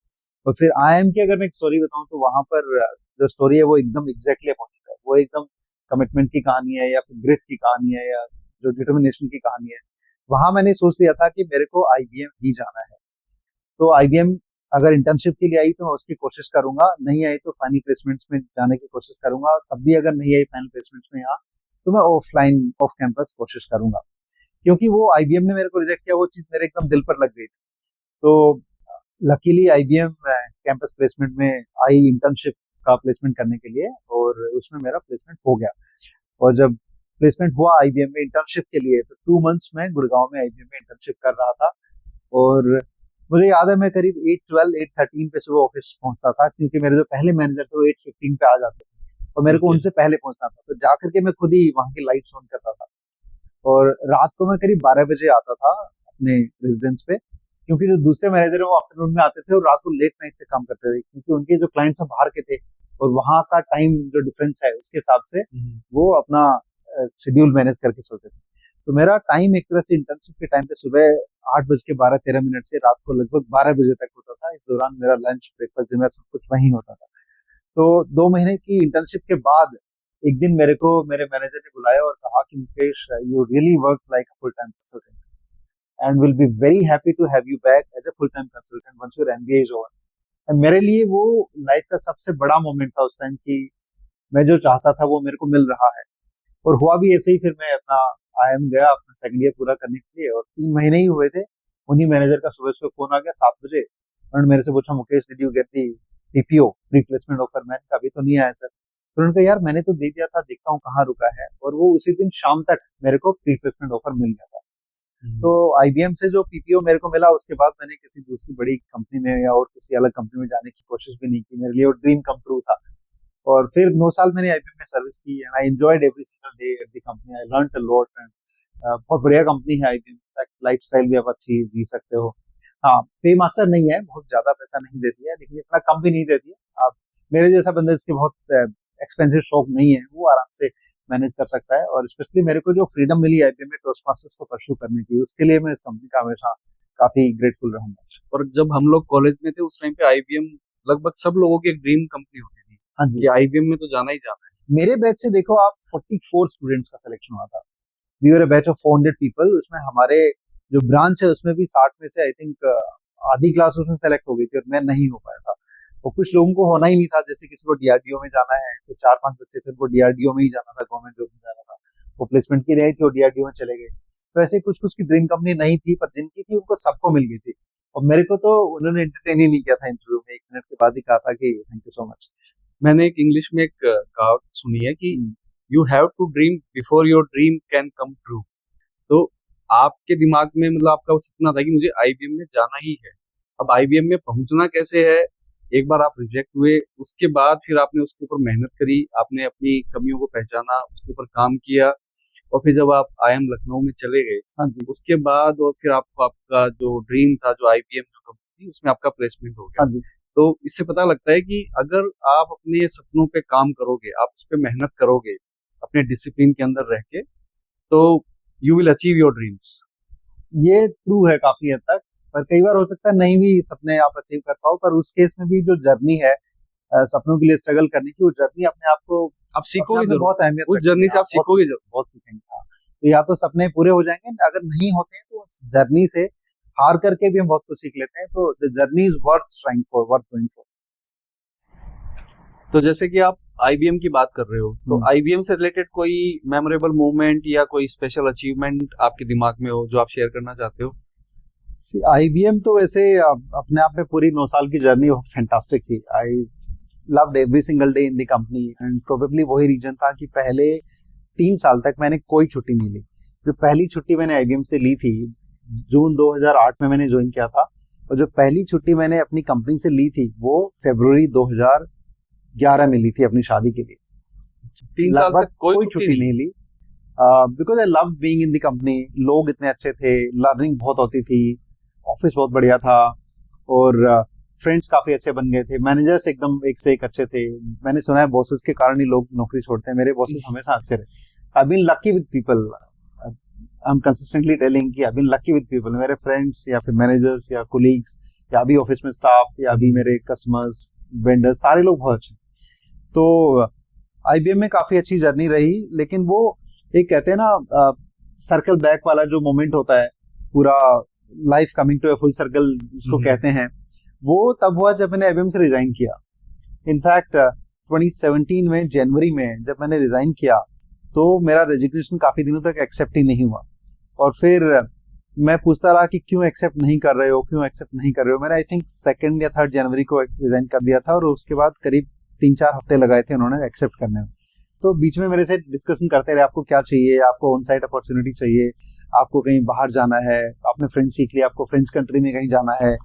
और फिर आईएम की अगर मैं एक स्टोरी बताऊं, तो वहां पर जो स्टोरी है वो एकदम एग्जैक्टली अपोजिट है। वो एकदम कमिटमेंट की कहानी है, या फिर ग्रिट की कहानी है, या जो डिटर्मिनेशन की कहानी है। वहां मैंने सोच लिया था कि मेरे को आईबीएम ही जाना है। तो आईबीएम अगर इंटर्नशिप के लिए आई तो मैं उसकी कोशिश करूंगा, नहीं आई तो फाइनल प्लेसमेंट्स में जाने की कोशिश करूंगा। तब भी अगर नहीं आई फाइनल प्लेसमेंट्स में यहाँ, तो मैं ऑफलाइन ऑफ कैंपस कोशिश करूंगा। क्योंकि वो आईबीएम ने मेरे को रिजेक्ट किया, वो चीज मेरे एकदम दिल पर लग गई थी। तो लकीली आईबीएम कैंपस प्लेसमेंट में आई इंटर्नशिप का प्लेसमेंट करने के लिए, और उसमें मेरा प्लेसमेंट हो गया। और जब प्लेसमेंट हुआ आईबीएम में इंटर्नशिप के लिए, तो 2 मंथ्स में गुड़गांव में आईबीएम में इंटर्नशिप कर रहा था। और मुझे याद है मैं करीब 8:12 8:13 पे सुबह ऑफिस पहुंचता था, क्योंकि मेरे जो पहले मैनेजर थे वो 8:15 पे आ जाते थे, और मेरे को उनसे पहले पहुंचना था। तो जाकर के मैं खुद ही वहां की लाइट्स ऑन करता था, और रात को मैं करीब 12 बजे आता था अपने रेजिडेंस पे, क्योंकि जो दूसरे मैनेजर है वो आफ्टरनून में आते थे और रात को लेट नाइट तक काम करते थे, क्योंकि उनके जो क्लाइंट्स हैं बाहर के थे, और वहां का टाइम जो डिफरेंस है उसके हिसाब से वो अपना शेड्यूल मैनेज करके चलते थे। तो मेरा टाइम एक तरह से इंटर्नशिप के टाइम पे सुबह 8:12-13 से रात को लगभग 12 बजे तक होता था। इस दौरान मेरा लंच, ब्रेकफास्ट, डिनर सब कुछ वहीं होता था। तो 2 महीने की इंटर्नशिप के बाद एक दिन मेरे को मेरे मैनेजर ने बुलाया और कहा कि Mukesh, you really work like a full time consultant and will be very happy to have you back as a full time consultant once your MBA is over. मेरे लिए वो लाइफ का सबसे बड़ा मोमेंट था उस टाइम की मैं जो चाहता था वो मेरे को मिल रहा है। और हुआ भी ऐसे ही। फिर मैं अपना आईएम गया अपना सेकंड ईयर पूरा करने के लिए, और 3 महीने ही हुए थे। उन्हीं मैनेजर का सुबह सुबह फोन आ गया 7 बजे। उन्होंने मेरे से पूछा, Mukesh did you get the PPO, pre placement offer? मैंने कहा अभी तो नहीं आया सर। तो उन्होंने कहा यार मैंने तो दे दिया था, देखता हूँ कहाँ रुका है। और वो उसी दिन शाम तक मेरे को प्री प्लेसमेंट ऑफर मिल गया था। तो आईबीएम से जो पीपीओ मेरे को मिला, उसके बाद मैंने किसी दूसरी बड़ी कंपनी में या और किसी अलग कंपनी में जाने की कोशिश भी नहीं की। मेरे लिए वो ड्रीम कम ट्रू था। और फिर 9 साल मैंने आईबीएम में सर्विस की and I enjoyed every single day at the company. I learned a lot and बहुत बढ़िया कंपनी है आईबीएम। लाइफस्टाइल भी आप अच्छी जी सकते हो। हाँ, पे मास्टर नहीं है, बहुत ज्यादा पैसा नहीं देती है, लेकिन इतना कम भी नहीं देती है। आप मेरे जैसा बंदा जिसके बहुत एक्सपेंसिव शौक नहीं है, वो आराम से मैनेज कर सकता है। और स्पेशली मेरे को जो फ्रीडम मिली आईबीएम में टोस्ट मास्टर्स को परस्यू करने की, उसके लिए मैं इस कंपनी का हमेशा काफी ग्रेटफुल रहूंगा। और जब हम लोग कॉलेज में थे उस टाइम पे आईबीएम लगभग सब लोगों की एक ड्रीम कंपनी होती थी। हाँ जी, कि आईबीएम में तो जाना ही जाना है। मेरे बैच से देखो आप 44 स्टूडेंट्स का सिलेक्शन हुआ था। We were a batch of 400 people. उसमें हमारे जो ब्रांच है उसमें भी 60 में से आई थिंक आधी क्लास उसमें सेलेक्ट हो गई थी और मैं नहीं हो पाया था। और कुछ लोगों को होना ही नहीं था, जैसे किसी को डीआरडीओ में जाना है, तो 4-5 बच्चे थे उनको डीआरडीओ में ही जाना था, गवर्नमेंट जॉब में जाना था, वो प्लेसमेंट की रही थी और डीआरडीओ में चले गए। तो ऐसे कुछ कुछ की ड्रीम कंपनी नहीं थी, पर जिनकी थी उनको सबको मिल गई थी। और मेरे को तो उन्होंने एंटरटेन ही नहीं किया था इंटरव्यू में, 1 मिनट के बाद ही कहा था कि थैंक यू सो मच। मैंने एक इंग्लिश में एक कहावत सुनी है कि you have to dream before your dream can come true. तो आपके दिमाग में मतलब आपका वो सपना था कि मुझे आईबीएम में जाना ही है। अब आईबीएम में पहुंचना कैसे है, एक बार आप रिजेक्ट हुए, उसके बाद फिर आपने उसके ऊपर मेहनत करी, आपने अपनी कमियों को पहचाना, उसके ऊपर काम किया, और फिर जब आप आईएम लखनऊ में चले गए, हाँ जी, उसके बाद और फिर आपको आपका जो ड्रीम था, जो आईबीएम जो कंपनी थी, उसमें आपका प्लेसमेंट हो गया। हाँ जी। तो इससे पता लगता है कि अगर आप अपने सपनों पे काम करोगे, आप उस पर मेहनत करोगे अपने डिसिप्लिन के अंदर रह के, तो you will achieve your dreams. ये ट्रू है काफी हद तक, पर कई बार हो सकता है नहीं भी सपने आप अचीव कर पाओ, पर उस केस में भी जो जर्नी है सपनों के लिए स्ट्रगल करने की, वो जर्नी अपने आप को आप सीखोगे अपने आप में जरूर, बहुत अहमियत उस रखती जर्नी है। से आप बहुत सीखोगे जरूर। बहुत सीखेंगे। हाँ, तो या तो सपने पूरे हो जाएंगे, अगर नहीं होते हैं तो उस जर्नी से हार करके भी हम बहुत कुछ सीख लेते हैं। तो the journey is worth trying for, worth going for. तो जैसे कि आप आईबीएम की बात कर रहे हो, तो आईबीएम से रिलेटेड कोई मेमोरेबल मूवमेंट या कोई स्पेशल अचीवमेंट आपके दिमाग में हो जो आप शेयर करना चाहते हो? आईबीएम तो वैसे अपने आप में पूरी 9 साल की जर्नी फैंटास्टिक थी। I loved every single day in the company, and probably वही रीजन था कि पहले 3 साल तक मैंने कोई छुट्टी नहीं ली। जो पहली छुट्टी मैंने आईबीएम से ली थी, जून 2008 में मैंने ज्वाइन किया था, और जो पहली छुट्टी मैंने अपनी कंपनी से ली थी वो फरवरी 2011 में ली थी अपनी शादी के लिए। 3 साल तक कोई छुट्टी नहीं ली, because I love being in the company. लोग इतने अच्छे थे, लर्निंग बहुत होती थी, ऑफिस बहुत बढ़िया था, और फ्रेंड्स काफी अच्छे बन गए थे, मैनेजर्स एकदम एक से एक अच्छे थे। मैंने सुना है बॉसेस के कारण ही लोग नौकरी छोड़ते हैं, मेरे बॉसेस हमेशा अच्छे रहे। I been lucky with people, I am consistently telling कि I been lucky with people. मेरे फ्रेंड्स या फिर मैनेजर्स या कोलीग्स या अभी ऑफिस में स्टाफ या अभी मेरे कस्टमर्स, वेंडर्स, सारे लोग बहुत अच्छे। तो आईबीएम में काफी अच्छी जर्नी रही, लेकिन वो एक कहते हैं ना सर्कल बैक वाला जो मोमेंट होता है, पूरा life coming to a full circle जिसको कहते हैं, वो तब हुआ जब मैंने आईबीएम से रिजाइन किया। इनफैक्ट 2017 में जनवरी में जब मैंने रिजाइन किया तो मेरा रेजिग्नेशन काफी दिनों तक एक्सेप्ट ही नहीं हुआ, और फिर मैं पूछता रहा कि क्यों एक्सेप्ट नहीं कर रहे हो, क्यों एक्सेप्ट नहीं कर रहे हो। मैंने आई थिंक 2 या 3 जनवरी को रिजाइन कर दिया था, और उसके बाद करीब 3-4 हफ्ते लगाए थे उन्होंने एक्सेप्ट करने में। तो बीच में मेरे से डिस्कशन करते रहे, आपको क्या चाहिए, आपको ऑन साइट अपॉर्चुनिटी चाहिए, आपको कहीं बाहर जाना है, आपने फ्रेंच सीख लिया, आपको फ्रेंच कंट्री में कहीं जाना है,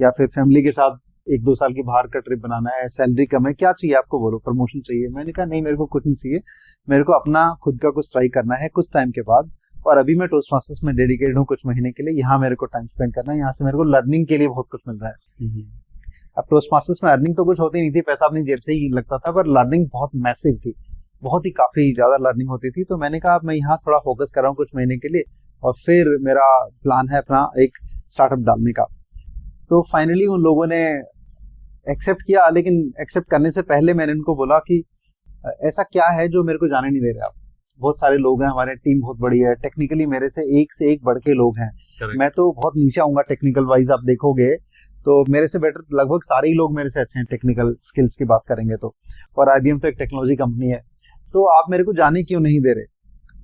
या फिर फैमिली के साथ 1-2 साल की बाहर का ट्रिप बनाना है, सैलरी कम है, क्या चाहिए आपको, बोलो, प्रमोशन चाहिए। मैंने कहा नहीं, मेरे को कुछ नहीं चाहिए, मेरे को अपना खुद का कुछ ट्राई करना है कुछ टाइम के बाद, और अभी मैं टोस्ट मास्टर्स में डेडिकेटेड हूँ कुछ महीने के लिए, यहाँ मेरे को टाइम स्पेंड करना है, यहाँ से मेरे को लर्निंग के लिए बहुत कुछ मिल रहा है। अब टोस्ट मास्टर्स में अर्निंग तो कुछ होती नहीं थी, पैसा अपनी जेब से ही लगता था, पर लर्निंग बहुत मैसिव थी, बहुत ही काफी ज्यादा लर्निंग होती थी। तो मैंने कहा मैं यहाँ थोड़ा फोकस कर रहा हूँ कुछ महीने के लिए, और फिर मेरा प्लान है अपना एक स्टार्टअप डालने का। तो फाइनली उन लोगों ने एक्सेप्ट किया, लेकिन एक्सेप्ट करने से पहले मैंने उनको बोला कि ऐसा क्या है जो मेरे को जाने नहीं दे रहे आप। बहुत सारे लोग हैं, हमारे टीम बहुत बड़ी है, टेक्निकली मेरे से एक बढ़ के लोग हैं। मैं तो बहुत नीचे आऊंगा टेक्निकल वाइज, आप देखोगे तो मेरे से बेटर लगभग सारे ही लोग मेरे से अच्छे हैं टेक्निकल स्किल्स की बात करेंगे तो। और आईबीएम तो एक टेक्नोलॉजी कंपनी है, तो आप मेरे को जाने क्यों नहीं दे रहे।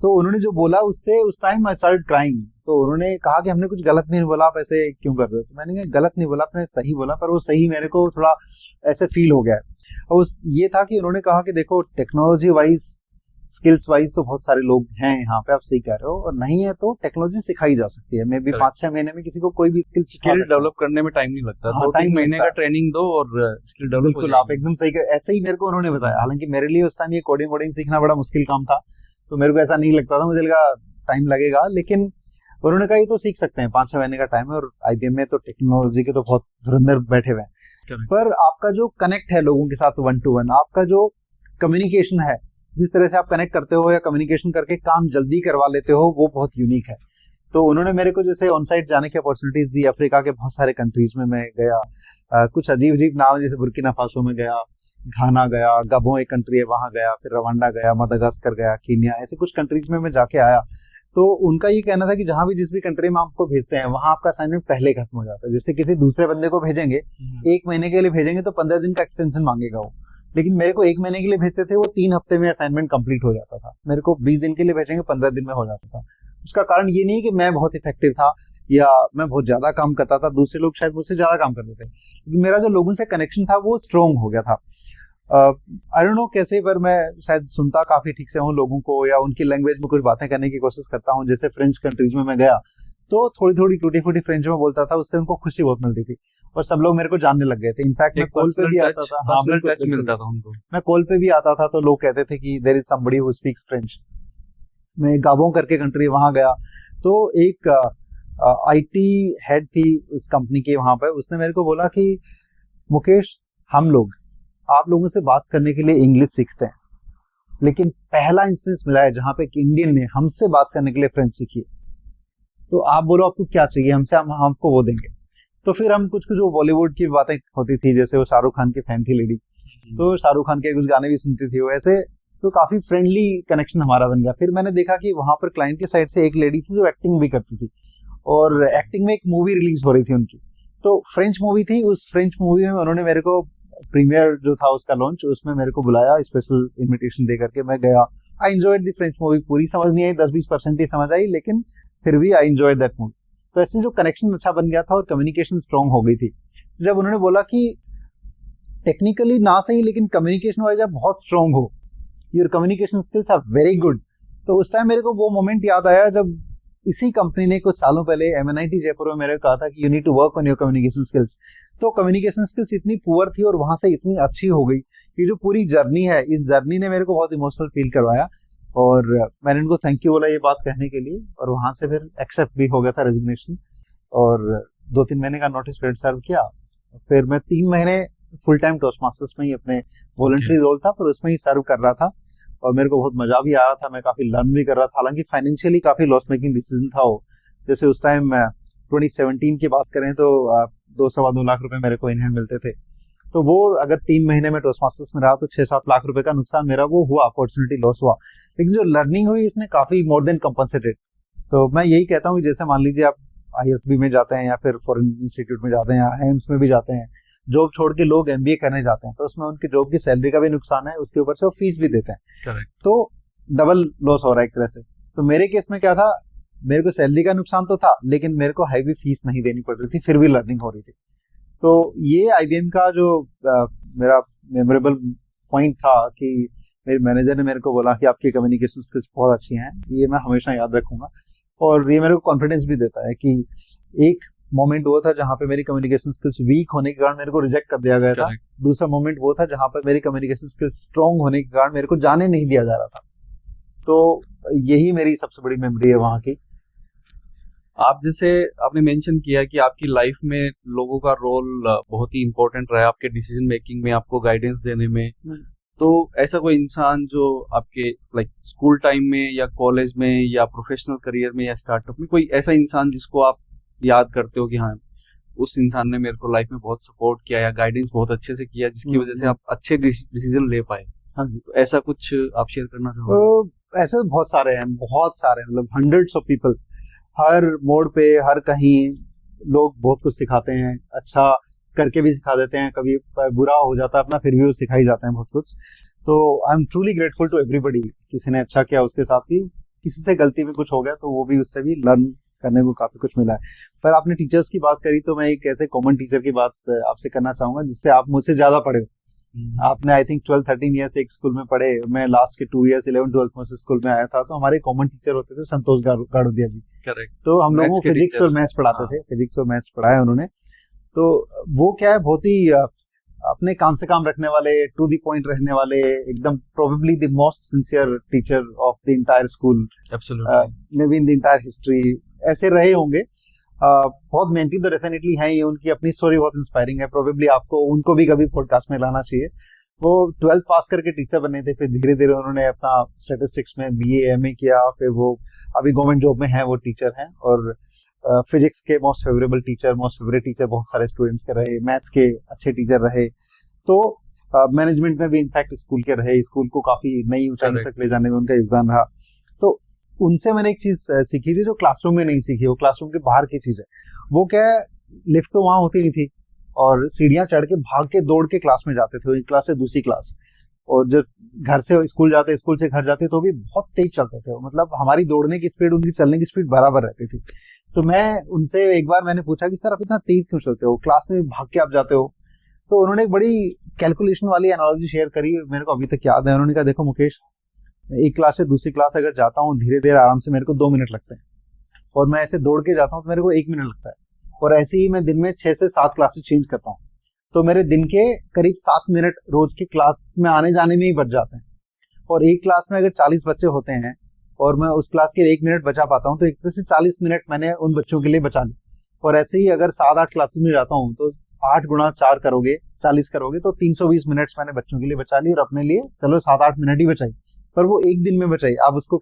तो उन्होंने जो बोला उससे उस टाइम आई स्टार्टेड क्राइंग। तो उन्होंने कहा कि हमने कुछ गलत नहीं बोला, आप ऐसे क्यों कर रहे हो। तो मैंने कहा गलत नहीं बोला, आपने सही बोला, पर वो सही मेरे को थोड़ा ऐसे फील हो गया। और ये था कि उन्होंने कहा कि देखो टेक्नोलॉजी वाइज, स्किल्स वाइज तो बहुत सारे लोग हैं यहाँ पे, आप सही कह रहे हो, और नहीं है तो टेक्नोलॉजी सिखाई जा सकती है। मे बी 5-6 महीने में किसी को कोई भी स्किल डेवलप करने में टाइम नहीं लगता। 2-3 महीने का ट्रेनिंग दो और स्किल डेवलप। बिल्कुल, आप एकदम सही। ऐसे ही मेरे को उन्होंने बताया, हालांकि मेरे लिए उस टाइम ये कोडिंग सीखना बड़ा मुश्किल काम था, तो मेरे को ऐसा नहीं लगता था, मुझे लगा टाइम लगेगा, लेकिन उन्होंने कहा ये तो सीख सकते हैं, 5-6 महीने का टाइम है। और आईबीएम में तो टेक्नोलॉजी के तो बहुत धुरंधर बैठे हुए हैं, पर आपका जो कनेक्ट है लोगों के साथ 1-to-1, आपका जो कम्युनिकेशन है, जिस तरह से आप कनेक्ट करते हो या कम्युनिकेशन करके काम जल्दी करवा लेते हो, वो बहुत यूनिक है। तो उन्होंने मेरे को जैसे ऑन साइट जाने की अपॉर्चुनिटीज दी। अफ्रीका के बहुत सारे कंट्रीज में मैं गया, कुछ अजीब अजीब नाम, जैसे बुर्किना फासो में गया, घाना गया, गबो एक कंट्री है वहां गया, फिर रवांडा गया, मदागास्कर गया, कीनिया, ऐसे कुछ कंट्रीज में मैं जाके आया। तो उनका ये कहना था कि जहां भी जिस भी कंट्री में आपको भेजते हैं वहां आपका असाइनमेंट पहले खत्म हो जाता है। जैसे किसी दूसरे बंदे को भेजेंगे, 1 महीने के लिए भेजेंगे तो 15 दिन का एक्सटेंशन मांगेगा वो, लेकिन मेरे को 1 महीने के लिए भेजते थे, वो 3 हफ्ते में असाइनमेंट कंप्लीट हो जाता था। मेरे को 20 दिन के लिए भेजेंगे, 15 दिन में हो जाता था। उसका कारण ये नहीं कि मैं बहुत इफेक्टिव था या मैं बहुत ज्यादा काम करता था, दूसरे लोग शायद मुझसे ज्यादा काम करते थे, लेकिन मेरा जो लोगों से कनेक्शन था वो स्ट्रॉन्ग हो गया था। आई डोंट नो कैसे, पर मैं शायद सुनता काफी ठीक से हूँ लोगों को, या उनकी लैंग्वेज में कुछ बातें करने की कोशिश करता हूँ। जैसे फ्रेंच कंट्रीज में मैं गया तो थोड़ी थोड़ी टूटी फूटी फ्रेंच में बोलता था, उससे उनको खुशी बहुत मिलती थी और सब लोग मेरे को जानने लग गए थे। इनफैक्ट मैं कॉल पे भी आता था, हाँ बिल्कुल मिलता था उनको। मैं कॉल पे भी आता था तो लोग कहते थे कि there is somebody who speaks French. मैं गाबों करके कंट्री वहां गया तो एक आईटी हेड थी उस कंपनी के वहां पे, उसने मेरे को बोला कि मुकेश, हम लोग आप लोगों से बात करने के लिए इंग्लिश सीखते हैं, लेकिन पहला इंस्टेंस मिला है जहां पे एक इंडियन ने हमसे बात करने के लिए फ्रेंच सीखी है, तो आप बोलो आपको क्या चाहिए हमसे, हम आपको वो देंगे। तो फिर हम कुछ वो बॉलीवुड की बातें होती थी, जैसे वो शाहरुख खान की फैन थी लेडी, तो शाहरुख खान के कुछ गाने भी सुनती थी वो, ऐसे तो काफी फ्रेंडली कनेक्शन हमारा बन गया। फिर मैंने देखा कि वहां पर क्लाइंट के साइड से एक लेडी थी जो एक्टिंग भी करती थी, और एक्टिंग में एक मूवी रिलीज हो रही थी उनकी, तो फ्रेंच मूवी थी। उस फ्रेंच मूवी में उन्होंने मेरे को प्रीमियर जो था उसका लॉन्च, उसमें मेरे को बुलाया, स्पेशल इनविटेशन दे करके मैं गया। I enjoyed the French movie, पूरी समझ नहीं आई, 10-20% ही समझ आई, लेकिन फिर भी आई एंजॉयड दैट मूवी। तो ऐसे जो कनेक्शन अच्छा बन गया था और कम्युनिकेशन स्ट्रांग हो गई थी। जब उन्होंने बोला कि टेक्निकली ना सही लेकिन कम्युनिकेशन वाइज आप बहुत स्ट्रांग हो, your communication skills are very good, तो उस टाइम मेरे को वो मोमेंट याद आया जब इसी कंपनी ने कुछ सालों पहले MNIT जयपुर में मेरे को कहा था कि you need to work on your communication skills. तो कम्युनिकेशन स्किल्स इतनी पुअर थी और वहां से इतनी अच्छी हो गई कि जो पूरी जर्नी है, इस जर्नी ने मेरे को बहुत इमोशनल फील करवाया, और मैंने उनको थैंक यू बोला ये बात कहने के लिए, और वहां से फिर एक्सेप्ट भी हो गया था रेजिग्नेशन, और 2-3 महीने का नोटिस पीरियड सर्व किया। फिर मैं 3 महीने फुल टाइम टोस्टमास्टर्स में ही अपने वॉलंटरी रोल था, पर उसमें ही सर्व कर रहा था, और मेरे को बहुत मजा भी आ रहा था, मैं काफी लर्न भी कर रहा था। हालांकि फाइनेंशियली काफी लॉस मेकिंग डिसीजन था वो, जैसे उस टाइम 2017 की बात करें तो 2-2.25 लाख रुपए मेरे को इन हैंड मिलते थे, तो वो अगर 3 महीने में टोस्टमास्टर्स में रहा तो 6-7 लाख रुपए का नुकसान मेरा वो हुआ, अपॉर्चुनिटी लॉस हुआ, लेकिन जो लर्निंग हुई उसने काफी मोर देन कंपनसेटेड। तो मैं यही कहता हूँ, जैसे मान लीजिए आप ISB में जाते हैं या फिर फॉरेन इंस्टीट्यूट में जाते हैं या IIMS में भी जाते हैं, जॉब छोड़ के लोग MBA करने जाते हैं, तो उसमें उनकी जॉब की सैलरी का भी नुकसान है, उसके ऊपर से वो फीस भी देते हैं। Correct. तो डबल लॉस हो रहा है एक तरह से। तो मेरे केस में क्या था, मेरे को सैलरी का नुकसान तो था, लेकिन मेरे को हैवी फीस नहीं देनी पड़ रही थी, फिर भी लर्निंग हो रही थी। तो ये IBM का जो मेरा मेमोरेबल पॉइंट था कि मेरे मैनेजर ने मेरे को बोला कि आपकी कम्युनिकेशन स्किल्स बहुत अच्छी हैं, ये मैं हमेशा याद रखूंगा, और ये मेरे को कॉन्फिडेंस भी देता है कि एक मोमेंट वो था जहां पे मेरी कम्युनिकेशन स्किल्स वीक होने के कारण मेरे को रिजेक्ट कर दिया गया था, दूसरा मोमेंट वो था जहां पर मेरी कम्युनिकेशन स्किल्स स्ट्रांग होने के कारण मेरे को जाने नहीं दिया जा रहा था। तो यही मेरी सबसे बड़ी मेमोरी है वहां की। आप जैसे आपने मेंशन किया कि आपकी लाइफ में लोगों का रोल बहुत ही इंपॉर्टेंट रहा है आपके डिसीजन मेकिंग में, आपको गाइडेंस देने में, तो ऐसा कोई इंसान जो आपके लाइक स्कूल टाइम में या कॉलेज में या प्रोफेशनल करियर में या स्टार्टअप में, कोई ऐसा इंसान जिसको आप याद करते हो कि हाँ उस इंसान ने मेरे को लाइफ में बहुत सपोर्ट किया या गाइडेंस बहुत अच्छे से किया, जिसकी वजह से आप अच्छे डिसीजन ले पाए? हाँ जी, तो ऐसा कुछ आप शेयर करना चाहोगे? ऐसे बहुत सारे हैं, मतलब हंड्रेड्स ऑफ पीपल, हर मोड़ पे हर कहीं लोग बहुत कुछ सिखाते हैं, अच्छा करके भी सिखा देते हैं, कभी बुरा हो जाता है अपना फिर भी वो सिखाई जाते हैं बहुत कुछ। तो I am truly grateful to everybody, किसी ने अच्छा किया उसके साथ भी, किसी से गलती में कुछ हो गया तो वो भी उससे भी लर्न करने को काफी कुछ मिला है। पर आपने टीचर्स की बात करी तो मैं एक ऐसे कॉमन टीचर की बात आपसे करना चाहूंगा जिससे आप मुझसे ज्यादा पढ़े हो। आपने आई थिंक 12-13 ईयर्स एक स्कूल में पढ़े, मैं लास्ट के 2 ईयर्स 11-12 में स्कूल में आया था, तो हमारे कॉमन टीचर होते थे संतोष गाड़ोदिया जी। करेक्ट। तो हम लोगों को फिजिक्स और मैथ्स पढ़ाते थे, फिजिक्स और मैथ्स पढ़ाया उन्होंने। तो वो क्या है, बहुत ही अपने काम से काम रखने वाले, टू द पॉइंट रहने वाले, एकदम probably the most sincere teacher of the entire school, may be in the entire history, ऐसे रहे होंगे। बहुत मेहनती तो डेफिनेटली हैं ये, उनकी अपनी स्टोरी बहुत इंस्पायरिंग है, प्रोबेबली आपको उनको भी कभी पॉडकास्ट में लाना चाहिए। वो 12th पास करके टीचर बने थे, फिर धीरे धीरे उन्होंने अपना स्टैटिस्टिक्स में BA MA किया, फिर वो अभी गवर्नमेंट जॉब में हैं, वो टीचर हैं, और फिजिक्स के most favourable teacher, most favourite teacher बहुत सारे स्टूडेंट्स के रहे, मैथ्स के अच्छे टीचर रहे, तो मैनेजमेंट में भी इनफैक्ट स्कूल के रहे, स्कूल को काफी नई ऊंचाई तक ले जाने में उनका योगदान रहा। तो उनसे मैंने एक चीज सीखी थी जो क्लासरूम में नहीं सीखी, वो क्लासरूम के बाहर की चीज है। वो क्या है, लिफ्ट तो वहां होती नहीं थी और सीढ़ियां चढ़ के भाग के दौड़ के क्लास में जाते थे, एक क्लास से दूसरी क्लास। और जब घर से स्कूल जाते, स्कूल से घर जाते, तो भी बहुत तेज चलते थे। मतलब हमारी दौड़ने की स्पीड उनकी चलने की स्पीड बराबर रहती थी। तो मैं उनसे एक बार मैंने पूछा कि सर आप इतना तेज क्यों चलते हो, क्लास में भाग के आप जाते हो? तो उन्होंने एक बड़ी कैलकुलेशन वाली एनालॉजी शेयर करी, मेरे को अभी तक याद है। उन्होंने कहा देखो मुकेश, एक क्लास से दूसरी क्लास अगर जाता हूँ धीरे धीरे आराम से, मेरे को 2 मिनट लगते हैं, और मैं ऐसे दौड़ के जाता हूँ तो मेरे को 1 मिनट लगता है। और ऐसे ही मैं दिन में 6 से 7 क्लासेस चेंज करता हूँ, तो मेरे दिन के करीब 7 मिनट रोज की क्लास में आने जाने में ही बच जाते हैं। और एक क्लास में अगर 40 बच्चे होते हैं और मैं उस क्लास के 1 मिनट बचा पाता हूँ, तो एक तरह से 40 मिनट मैंने उन बच्चों के लिए बचा ली। और ऐसे ही अगर 7-8 क्लासेस में जाता हूँ तो 8 गुणा 4 करोगे, 40 करोगे, तो 320 मिनट मैंने बच्चों के लिए बचा ली, और अपने लिए चलो 7-8 मिनट ही बचाई, पर वो एक दिन में बचाई। आप उसको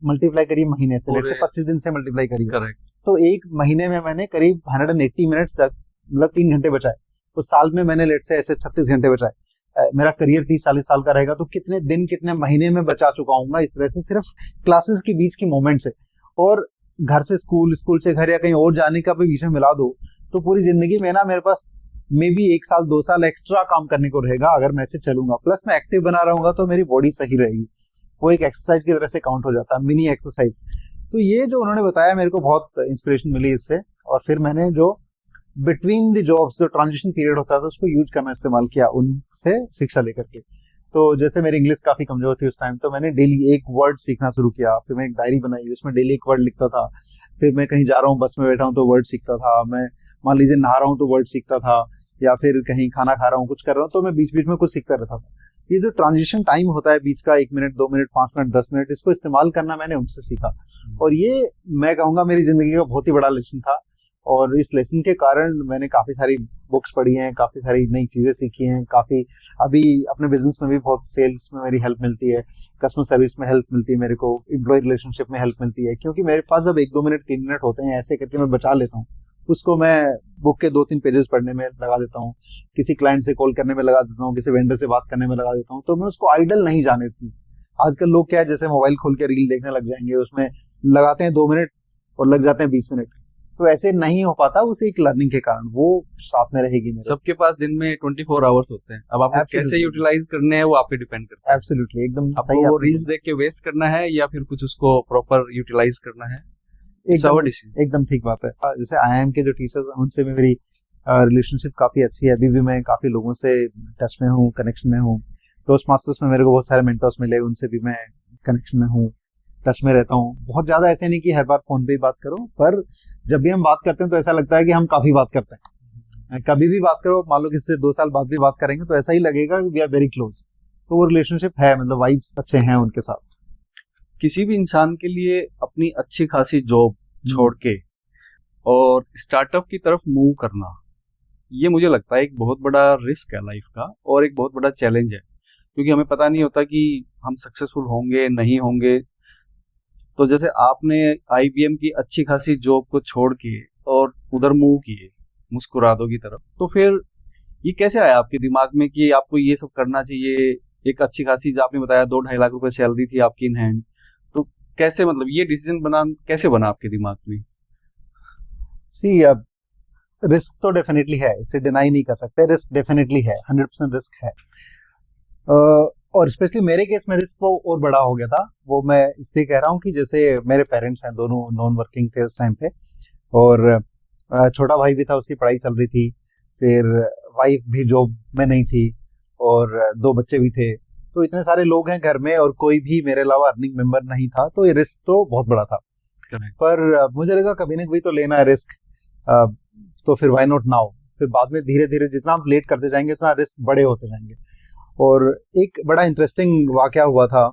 मल्टीप्लाई करिए महीने से, लेट से 25 दिन से मल्टीप्लाई करिए, करेक्ट। तो एक महीने में मैंने करीब 180 मिनट तक, मतलब 3 घंटे बचाए। तो साल में मैंने लेट से ऐसे 36 घंटे बचाए। मेरा करियर 30-40 साल का रहेगा, तो कितने दिन कितने महीने में बचा चुका हूँ इस तरह से, सिर्फ क्लासेस के बीच की मोमेंट से। और घर से स्कूल, स्कूल से घर, या कहीं और जाने का भी बीच में मिला दो, तो पूरी जिंदगी में ना मेरे पास मे बी 1 साल 2 साल एक्स्ट्रा काम करने को रहेगा अगर मैं ऐसे चलूंगा। प्लस मैं एक्टिव बना रहूंगा तो मेरी बॉडी सही रहेगी, वो एक एक्सरसाइज की तरह से काउंट हो जाता है, मिनी एक्सरसाइज। तो ये जो उन्होंने बताया मेरे को बहुत इंस्पिरेशन मिली इससे। और फिर मैंने जो बिटवीन द जॉब्स जो ट्रांजिशन पीरियड होता था उसको यूज करना इस्तेमाल किया, उनसे शिक्षा लेकर के। तो जैसे मेरी इंग्लिश काफी कमजोर थी उस टाइम, तो मैंने डेली एक वर्ड सीखना शुरू किया। फिर मैं एक डायरी बनाई, उसमें डेली एक वर्ड लिखता था। फिर मैं कहीं जा रहा हूँ, बस में बैठा हूँ तो वर्ड सीखता था। मैं मान लीजिए नहा रहा हूँ तो वर्ड सीखता था, या फिर कहीं खाना खा रहा हूँ, कुछ कर रहा हूँ, तो मैं बीच बीच में कुछ सीखता रहता था। ये जो ट्रांजिशन टाइम होता है बीच का, 1 मिनट, 2 मिनट, 5 मिनट, 10 मिनट, इसको इस्तेमाल करना मैंने उनसे सीखा। और ये मैं कहूँगा मेरी जिंदगी का बहुत ही बड़ा लेसन था। और इस लेसन के कारण मैंने काफी सारी बुक्स पढ़ी हैं, काफी सारी नई चीजें सीखी हैं, काफी अभी अपने बिजनेस में भी बहुत सेल्स में मेरी हेल्प मिलती है, कस्टमर सर्विस में हेल्प मिलती है मेरे को, एम्प्लॉय रिलेशनशिप में हेल्प मिलती है। क्योंकि मेरे पास जब 1-2 मिनट 3 मिनट होते हैं, ऐसे करके मैं बचा लेता हूँ, उसको मैं बुक के 2-3 पेजेस पढ़ने में लगा देता हूँ, किसी क्लाइंट से कॉल करने में लगा देता हूँ, किसी वेंडर से बात करने में लगा देता हूँ। तो मैं उसको आइडल नहीं जाने देती। आजकल लोग क्या है, जैसे मोबाइल खोल के रील देखने लग जाएंगे, उसमें लगाते हैं 2 मिनट और लग जाते हैं 20 मिनट। तो ऐसे नहीं हो पाता, उसे एक लर्निंग के कारण वो साथ में रहेगी मेरे। सबके पास दिन में 24 आवर्स होते हैं, अब आपको कैसे यूटिलाइज करने हैं वो आप पे डिपेंड करता है। एब्सोल्युटली, एकदम सही। आपको वो रील्स देख के वेस्ट करना है या फिर कुछ उसको प्रॉपर यूटिलाइज करना है, एकदम ठीक बात है। जैसे IIM के जो टीचर्स हैं उनसे मेरी रिलेशनशिप काफी अच्छी है, अभी भी मैं काफी लोगों से टच में हूँ, कनेक्शन में हूँ। टोस्ट मास्टर्स में मेरे को बहुत सारे मेंटर्स मिले, उनसे भी मैं कनेक्शन में हूँ, टच में रहता हूँ। बहुत ज्यादा ऐसे नहीं कि हर बार फोन पे ही बात करो, पर जब भी हम बात करते हैं तो ऐसा लगता है कि हम काफी बात करते हैं। कभी भी बात करो, मान लो किसी से 2 साल बाद भी बात करेंगे तो ऐसा ही लगेगा वी आर वेरी क्लोज। तो वो रिलेशनशिप है, मतलब वाइब्स अच्छे हैं उनके साथ। किसी भी इंसान के लिए अपनी अच्छी खासी जॉब छोड़ के और स्टार्टअप की तरफ मूव करना, ये मुझे लगता है एक बहुत बड़ा रिस्क है लाइफ का, और एक बहुत बड़ा चैलेंज है, क्योंकि हमें पता नहीं होता कि हम सक्सेसफुल होंगे नहीं होंगे। तो जैसे आपने IBM की अच्छी खासी जॉब को छोड़ के और उधर मूव किए मुस्कुरादों की तरफ, तो फिर ये कैसे आया आपके दिमाग में कि आपको ये सब करना चाहिए? एक अच्छी खासी, जो आपने बताया 2-2.5 लाख रुपए सैलरी थी आपकी इन हैंड, तो कैसे, मतलब ये डिसीजन कैसे बना आपके दिमाग में? सी, अब रिस्क तो डेफिनेटली है, इसे डिनाई नहीं कर सकते, रिस्क डेफिनेटली है, 100% रिस्क है। और स्पेशली मेरे केस में रिस्क वो और बड़ा हो गया था। वो मैं इसलिए कह रहा हूँ कि जैसे मेरे पेरेंट्स हैं, दोनों नॉन वर्किंग थे उस टाइम पे, और छोटा भाई भी था, उसकी पढ़ाई चल रही थी, फिर वाइफ भी जॉब में नहीं थी, और 2 बच्चे भी थे। तो इतने सारे लोग हैं घर में और कोई भी मेरे अलावा अर्निंग मेंबर नहीं था, तो ये रिस्क तो बहुत बड़ा था। पर मुझे लगा कभी ना कभी तो लेना है रिस्क, तो फिर व्हाई नॉट नाउ। फिर बाद में धीरे धीरे जितना हम लेट करते जाएंगे उतना रिस्क बड़े होते जाएंगे। और एक बड़ा इंटरेस्टिंग वाकया हुआ था।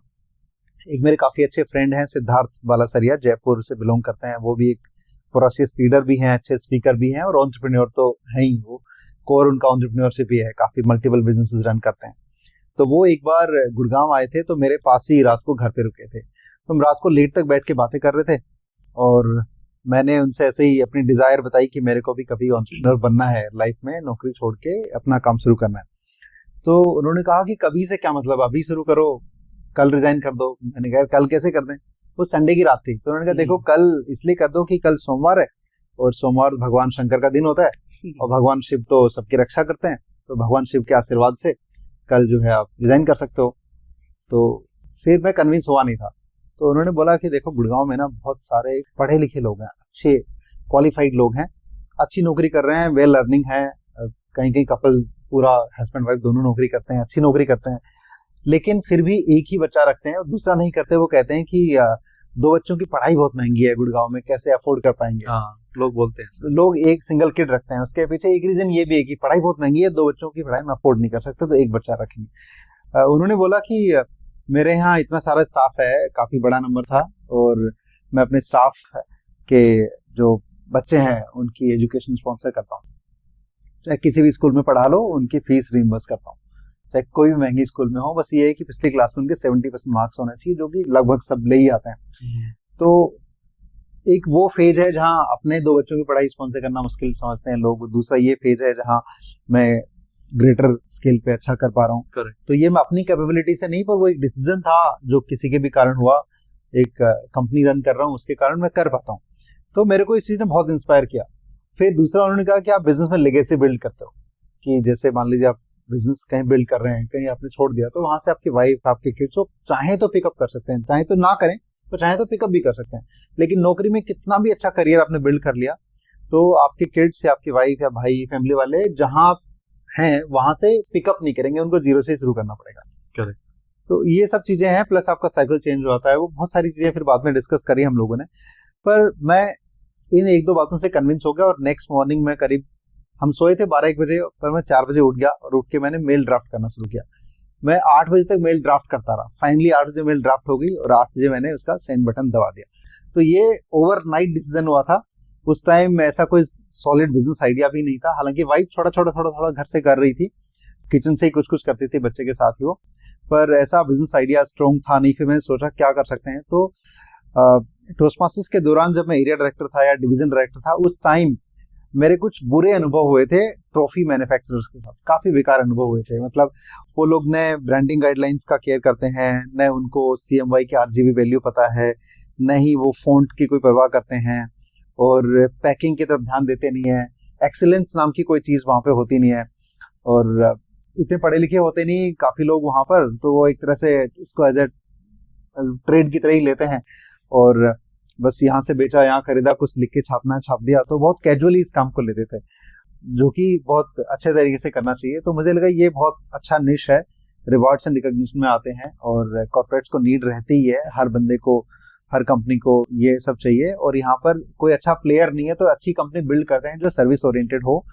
एक मेरे काफी अच्छे फ्रेंड हैं, सिद्धार्थ बालासरिया, जयपुर से बिलोंग करते हैं। वो भी एक फॉरेसियस रीडर भी हैं, अच्छे स्पीकर भी हैं, और एंटरप्रेन्योर तो है ही। वो कोर उनका एंटरप्रेन्योरशिप ही है, काफी मल्टीपल बिजनेसेस रन करते हैं। तो वो एक बार गुड़गांव आए थे, तो मेरे पास ही रात को घर पे रुके थे। तो हम रात को लेट तक बैठ के बातें कर रहे थे, और मैंने उनसे ऐसे ही अपनी डिजायर बताई कि मेरे को भी कभी एंटरप्रेन्योर बनना है लाइफ में, नौकरी छोड़ के अपना काम शुरू करना है। तो उन्होंने कहा कि कभी से क्या मतलब, अभी शुरू करो, कल रिजाइन कर दो। मैंने कहा कल कैसे कर दें, वो संडे की रात थी, तो उन्होंने कहा देखो कल इसलिए कर दो कि कल सोमवार है और सोमवार भगवान शंकर का दिन होता है और भगवान शिव तो सबकी रक्षा करते हैं, तो भगवान शिव के आशीर्वाद से कल जो है आप रिजाइन कर सकते हो। तो फिर मैं कन्विंस हुआ नहीं था, तो उन्होंने बोला कि देखो गुड़गांव में ना बहुत सारे पढ़े लिखे लोग हैं, अच्छे क्वालिफाइड लोग हैं, अच्छी नौकरी कर रहे हैं, वेल अर्निंग है, कहीं कहीं कपल पूरा हस्बैंड वाइफ दोनों नौकरी करते हैं, अच्छी नौकरी करते हैं, लेकिन फिर भी एक ही बच्चा रखते हैं और दूसरा नहीं करते। वो कहते हैं कि 2 बच्चों की पढ़ाई बहुत महंगी है गुड़गांव में, कैसे अफोर्ड कर पाएंगे। लोग बोलते हैं, लोग एक सिंगल किड रखते हैं, उसके पीछे एक रीजन ये भी है कि पढ़ाई बहुत महंगी है, 2 बच्चों की पढ़ाई में अफोर्ड नहीं कर सकते, तो एक बच्चा रखेंगे। उन्होंने बोला कि मेरे यहाँ इतना सारा स्टाफ है, काफी बड़ा नंबर था, और मैं अपने स्टाफ के जो बच्चे हैं उनकी एजुकेशन स्पॉन्सर करता हूँ, चाहे किसी भी स्कूल में पढ़ा लो उनकी फीस रिइंबर्स करता हूँ, चाहे कोई भी महंगी स्कूल में हो, बस ये है कि पिछली क्लास में उनके 70% मार्क्स होने चाहिए, जो कि लगभग सब ले ही आते हैं। तो एक वो फेज है जहाँ अपने 2 बच्चों की पढ़ाई स्पॉन्सर करना मुश्किल समझते हैं लोग, दूसरा ये फेज है जहाँ मैं ग्रेटर स्केल पे अच्छा कर पा रहा हूँ। तो ये मैं अपनी कैपेबिलिटी से नहीं, पर वो एक डिसीजन था जो किसी के भी कारण हुआ, एक कंपनी रन कर रहा हूँ उसके कारण मैं कर पाता हूँ, तो मेरे को इस चीज ने बहुत इंस्पायर किया। फिर दूसरा उन्होंने कहा कि आप बिजनेस में लेगेसी बिल्ड करते हो, कि जैसे मान लीजिए आप बिजनेस कहीं बिल्ड कर रहे हैं, कहीं आपने छोड़ दिया, तो वहां से आपकी वाइफ आपके किड्स चाहे तो पिकअप कर सकते हैं, चाहे तो ना करें, तो चाहे तो पिकअप भी कर सकते हैं। लेकिन नौकरी में कितना भी अच्छा करियर आपने बिल्ड कर लिया, तो आपके किड्स या आपकी वाइफ या भाई फैमिली वाले जहां हैं वहां से पिकअप नहीं करेंगे, उनको जीरो से शुरू करना पड़ेगा। करेक्ट। तो ये सब चीजें हैं, प्लस आपका साइकिल चेंज होता है, वो बहुत सारी चीजें फिर बाद में डिस्कस करी हम लोगों ने, पर मैं इन 1-2 बातों से कन्विंस हो गया। और नेक्स्ट मॉर्निंग में करीब हम सोए थे 12-1 बजे, पर मैं 4 बजे उठ गया और उठ के मैंने मेल ड्राफ्ट करना शुरू किया। मैं 8 बजे तक मेल ड्राफ्ट करता रहा, फाइनली 8 बजे मेल ड्राफ्ट हो गई और 8 बजे मैंने उसका सेंड बटन दबा दिया। तो ये ओवरनाइट डिसीजन हुआ था। उस टाइम ऐसा कोई सॉलिड बिजनेस आइडिया भी नहीं था, हालांकि वाइफ थोड़ा घर से कर रही थी, किचन से ही कुछ कुछ करती थी बच्चे के साथ ही वो, पर ऐसा बिजनेस आइडिया स्ट्रॉन्ग था नहीं। फिर मैंने सोचा क्या कर सकते हैं, तो टोस्टमास्टर्स के दौरान जब मैं एरिया डायरेक्टर था या डिवीजन डायरेक्टर था, उस टाइम मेरे कुछ बुरे अनुभव हुए थे ट्रॉफी मैन्युफैक्चरर्स के साथ, काफी बेकार अनुभव हुए थे। मतलब वो लोग न ब्रांडिंग गाइडलाइंस का केयर करते हैं, न उनको CMY की RGB वैल्यू पता है, न ही वो फॉन्ट की कोई परवाह करते हैं, और पैकिंग की तरफ ध्यान देते नहीं है। एक्सीलेंस नाम की कोई चीज वहां पे होती नहीं है, और इतने पढ़े लिखे होते नहीं काफी लोग वहां पर, तो वो एक तरह से इसको एज ए ट्रेड की तरह ही लेते हैं, और बस यहाँ से बेचा, यहाँ खरीदा, कुछ लिख के छापना है छाप दिया, तो बहुत कैजुअली इस काम को लेते थे, जो कि बहुत अच्छे तरीके से करना चाहिए। तो मुझे लगा ये बहुत अच्छा निश है, रिवॉर्ड्स एंड रिकॉग्निशन में आते हैं, और कॉर्पोरेट्स को नीड रहती ही है, हर बंदे को, हर कंपनी को ये सब चाहिए, और यहाँ पर कोई अच्छा प्लेयर नहीं है, तो अच्छी कंपनी बिल्ड करते हैं जो सर्विस ओरिएंटेड हो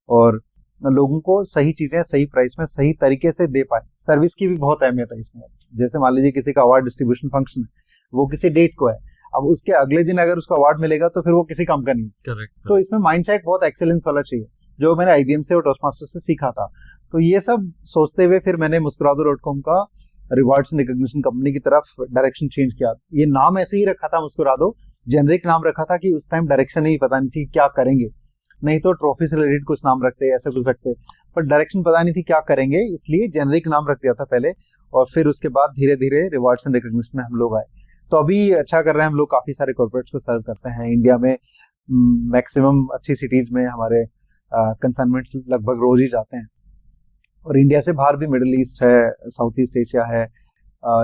और लोगों को सही चीजें सही प्राइस में सही तरीके से दे पाए। सर्विस की भी बहुत अहमियत है इसमें। जैसे मान लीजिए किसी का अवार्ड डिस्ट्रीब्यूशन फंक्शन है, वो किसी डेट को है, अब उसके अगले दिन अगर उसको अवार्ड मिलेगा तो फिर वो किसी काम का नहीं। करेक्ट। तो इसमें माइंडसेट बहुत एक्सेलेंस वाला चाहिए, जो मैंने IBM से और टोस्टमास्टर से सीखा था। तो ये सब सोचते हुए फिर मैंने मुस्कुरादो.com का रिवॉर्ड्स एंड रिकॉग्निशन कंपनी की तरफ डायरेक्शन चेंज किया। ये नाम ऐसे ही रखा था मुस्कुरादो, जेनरिक नाम रखा था कि उस टाइम डायरेक्शन ही पता नहीं थी क्या करेंगे, नहीं तो ट्रॉफी से रिलेटेड कुछ नाम रखते, ऐसे कुछ रखते, पर डायरेक्शन पता नहीं थी क्या करेंगे, इसलिए जेनरिक नाम रख दिया था पहले, और फिर उसके बाद धीरे धीरे रिवॉर्ड्स एंड रिकॉग्निशन में हम लोग आए। तो अभी अच्छा कर रहे हैं हम लोग, काफी सारे कॉर्पोरेट्स को सर्व करते हैं इंडिया में, मैक्सिमम अच्छी सिटीज में हमारे कंसाइनमेंट लगभग रोज ही जाते हैं, और इंडिया से बाहर भी मिडिल ईस्ट है, साउथ ईस्ट एशिया है,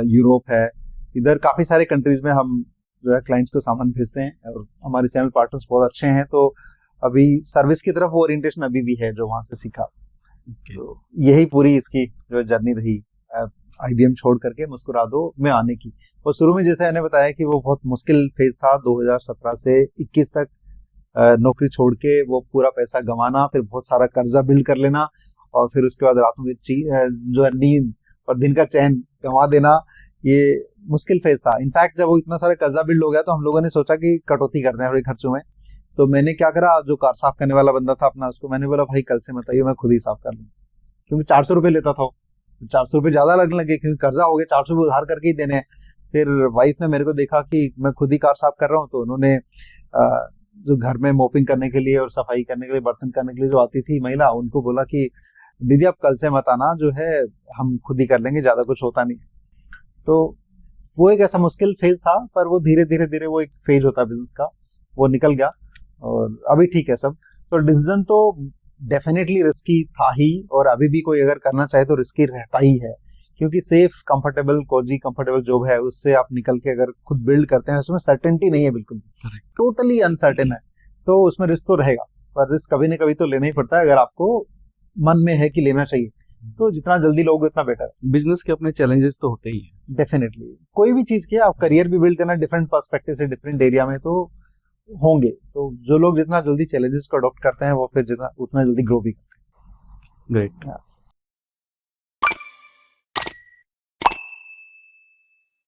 यूरोप है, इधर काफी सारे कंट्रीज में हम जो है क्लाइंट्स को सामान भेजते हैं, और हमारे चैनल पार्टनर्स बहुत अच्छे हैं, तो अभी सर्विस की तरफ वो ओरिएंटेशन अभी भी है जो वहां से सीखा। तो यही पूरी इसकी जो जर्नी रही IBM छोड़ करके मुस्कुरादो में आने की। और शुरू में जैसे मैंने बताया कि वो बहुत मुश्किल फेज था, 2017 से 21 तक नौकरी छोड़ के वो पूरा पैसा गंवाना, फिर बहुत सारा कर्जा बिल्ड कर लेना, और फिर उसके बाद रातों की जो है नींद और दिन का चैन गंवा देना, ये मुश्किल फेज था। इनफैक्ट जब वो इतना सारा कर्जा बिल्ड हो गया तो हम लोगों ने सोचा कि कटौती करते हैं अपने खर्चों में। तो मैंने क्या करा, जो कार साफ करने वाला बंदा था अपना, उसको मैंने बोला भाई कल से मत आइए, मैं खुद ही साफ कर लूँ, क्योंकि 400 रुपये लेता था, 400 रुपये ज्यादा लगने लगे क्योंकि कर्जा हो गया, 400 रुपये उधार करके ही देने हैं। फिर वाइफ ने मेरे को देखा कि मैं खुद ही कार साफ कर रहा हूँ, तो उन्होंने जो घर में मोपिंग करने के लिए और सफाई करने के लिए, बर्तन करने के लिए जो आती थी महिला, उनको बोला कि दीदी आप कल से मत आना, जो है हम खुद ही कर लेंगे, ज्यादा कुछ होता नहीं। तो वो एक ऐसा मुश्किल फेज था, पर वो धीरे धीरे धीरे वो एक फेज होता है बिजनेस का, वो निकल गया और अभी ठीक है सब। तो डिसीजन तो डेफिनेटली रिस्की था ही, और अभी भी कोई अगर करना चाहे तो रिस्की रहता ही है, क्योंकि safe comfortable cosy comfortable job है, उससे आप निकल के अगर खुद बिल्ड करते हैं उसमें सर्टेनिटी नहीं है, बिल्कुल टोटली अनसर्टेन है, तो उसमें रिस्क तो रहेगा, पर रिस्क कभी ना कभी तो लेना ही पड़ता है अगर आपको मन में है कि लेना चाहिए, तो जितना जल्दी लोगे उतना बेटर है। बिजनेस के अपने चैलेंजेस तो होते ही हैं। डेफिनेटली कोई भी चीज की आप करियर भी बिल्ड करना डिफरेंट पर्सपेक्टिव से डिफरेंट एरिया में तो होंगे, तो जो लोग जितना जल्दी चैलेंजेस को अडॉप्ट करते हैं वो फिर जितना उतना जल्दी ग्रो भी करते हैं। ग्रेट।